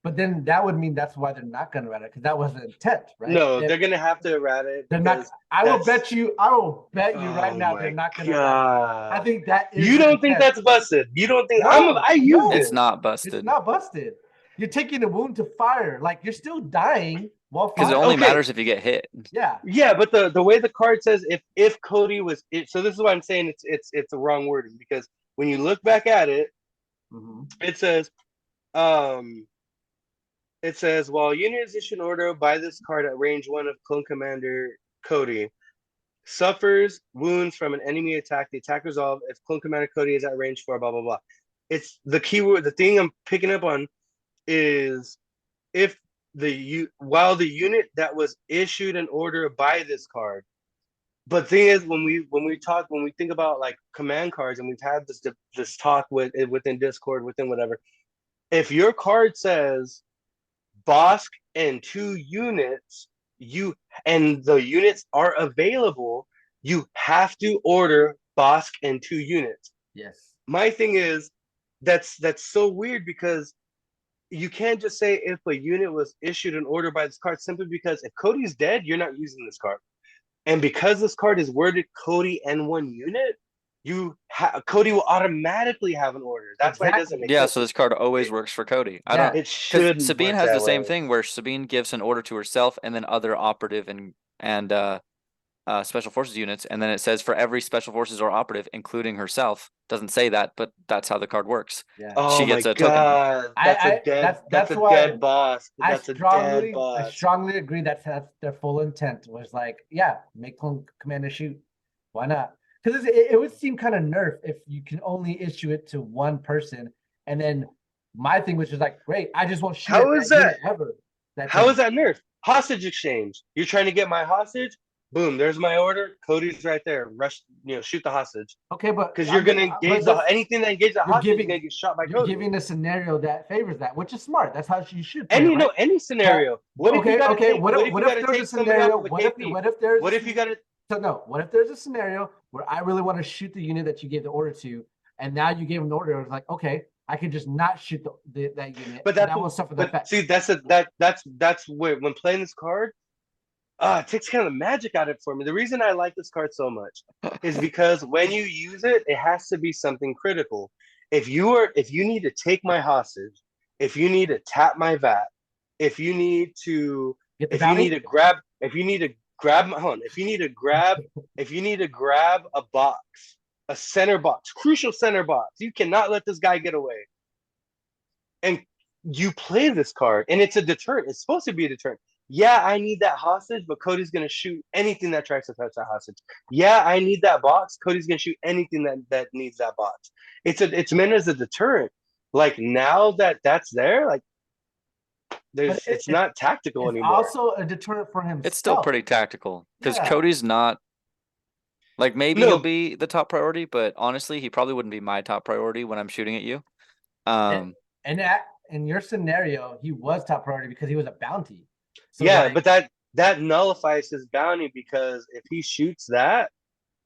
but then that would mean that's why they're not going to run it because that was the intent, right? No, If they're gonna have to errata it. they're not. because I will that's- bet you right Oh now my they're not going to. God. I think that is. You the don't think intent. that's busted? You don't think No, I use no. it? It's not busted. It's not busted. You're taking a wound to fire. Like you're still dying while Because it firing. only Okay. matters if you get hit. Yeah. Yeah, but the way the card says if Cody was so this is why I'm saying it's the wrong wording because when you look back at it, it says while a unit is issued an order by this card at range 1 of Clone Commander Cody suffers wounds from an enemy attack, the attack resolved if Clone Commander Cody is at range 4, blah blah blah. It's the keyword. The thing I'm picking up on is if while the unit that was issued an order by this card. But thing is, when we think about like command cards, and we've had this talk within Discord, within whatever. If your card says Bosk and 2 units, and the units are available, you have to order Bosk and 2 units. Yes. My thing is that's so weird because you can't just say if a unit was issued an order by this card simply because if Cody's dead, you're not using this card. And because this card is worded Cody and 1 unit, Cody will automatically have an order. That's why it doesn't make Yeah, sense. so this card always works for Cody. I Yeah. don't It should. because Sabine has the same thing where Sabine gives an order to herself and then other operative and special forces units, and then it says for every special forces or operative, including herself. Doesn't say that, but that's how the card works. Yeah. Oh She gets my a token. God, that's a why dead boss. That's a dead I boss. strongly agree that's their full intent was like, yeah, make Clone Commander shoot. Why not? Because it would seem kind of nerf if you can only issue it to 1 person, and then my thing was just like, great, I just won't shoot How it is that? ever. How is that nerf? Hostage exchange. You're trying to get my hostage. Boom, there's my order. Cody's right there. Rush, shoot the hostage. Okay, but Because you're gonna engage anything that engages the hostage is gonna get shot by You're Cody. giving a scenario that favors that, which is smart. That's how you should play. Any scenario. What if you gotta take? What if there's a scenario? What if there's a scenario where I really want to shoot the unit that you gave the order to, and now you gave him the order? It's like, okay, I could just not shoot that unit. But and I will suffer the but effect. see, that's where when playing this card, it takes kind of magic out of it for me. The reason I like this card so much is because when you use it, it has to be something critical. If you need to take my hostage, if you need to tap my vat, if you need to Get the if you bounty? need to grab if you need to grab my hold on, if you need to grab a box, a center box, crucial center box, you cannot let this guy get away. And you play this card, and it's a deterrent. It's supposed to be a deterrent. Yeah, I need that hostage, but Cody's gonna shoot anything that tries to touch that hostage. Yeah, I need that box. Cody's gonna shoot anything that needs that box. It's meant as a deterrent. Like now that that's there, like it's not tactical It's anymore. also a deterrent for himself. It's still pretty tactical because Yeah. Cody's not like maybe No. he'll be the top priority, but honestly, he probably wouldn't be my top priority when I'm shooting at you. And in your scenario, he was top priority because he was a bounty. So yeah, like, but that nullifies his bounty because if he shoots that,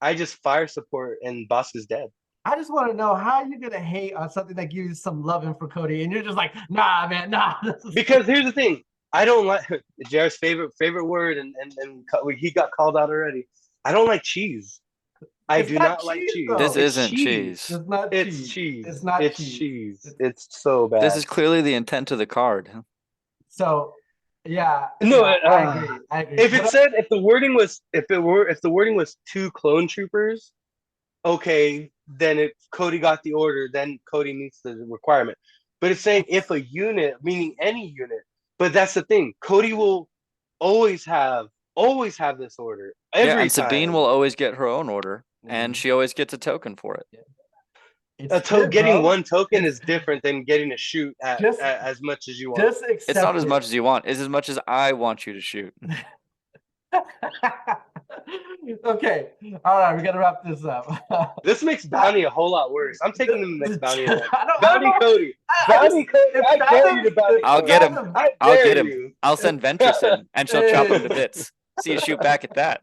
I just fire support and boss is dead. I just want to know how you're gonna hate on something that gives you some loving for Cody, and you're just like, nah, man, nah. Because here's the thing, I don't like Jared's favorite word, and he got called out already. I don't like cheese. I do not like cheese. Though. This It's isn't cheese. It's not It's cheese. cheese. It's not It's cheese. cheese. It's so bad. This is clearly the intent of the card. So, yeah. No, I agree. I agree. If it said if the wording was 2 clone troopers, okay, then if Cody got the order, then Cody meets the requirement. But it's saying if a unit, meaning any unit, but that's the thing. Cody will always have this order. Every and Sabine time. will always get her own order, and she always gets a token for it. Getting one token is different than getting to shoot at as much as you want. Just accept It's not as much as you want. It's as much as I want you to shoot. Okay. All right. We got to wrap this up. This makes bounty a whole lot worse. I'm taking him the next bounty event. Bounty Cody. Bounty Cody. I dare you to bounty. I'll get him. I'll get him. You. I'll send Ventress in, and she'll chop him to bits. See you shoot back at that.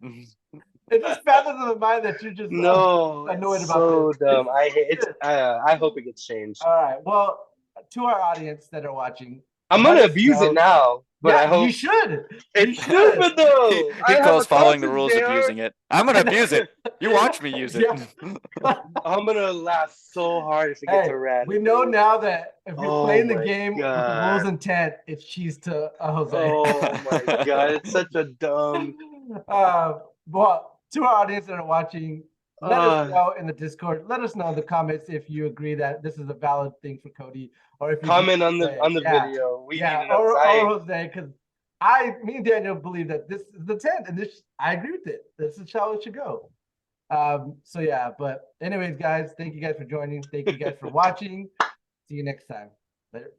It just fathoms in the mind that you're just annoyed about so this. dumb. I hate it. I hope it gets changed. All right. Well, to our audience that are watching, I'm gonna abuse it now, but I hope you should. It's stupid though. He calls following the rules abusing it. I'm gonna abuse it. You watch me use it. I'm gonna laugh so hard if it gets a red. We know now that if you're playing the game with the rules intent, it's cheese to Jose. Oh my god, it's such a dumb. Well, to our audience that are watching, let us know in the Discord. Let us know in the comments if you agree that this is a valid thing for Cody, or if you comment on the video. We need to know. or Jose, because me and Daniel believe that this is the 10th, and I agree with it. This is how it should go. So yeah, but anyways, guys, thank you guys for joining. Thank you guys for watching. See you next time. Later.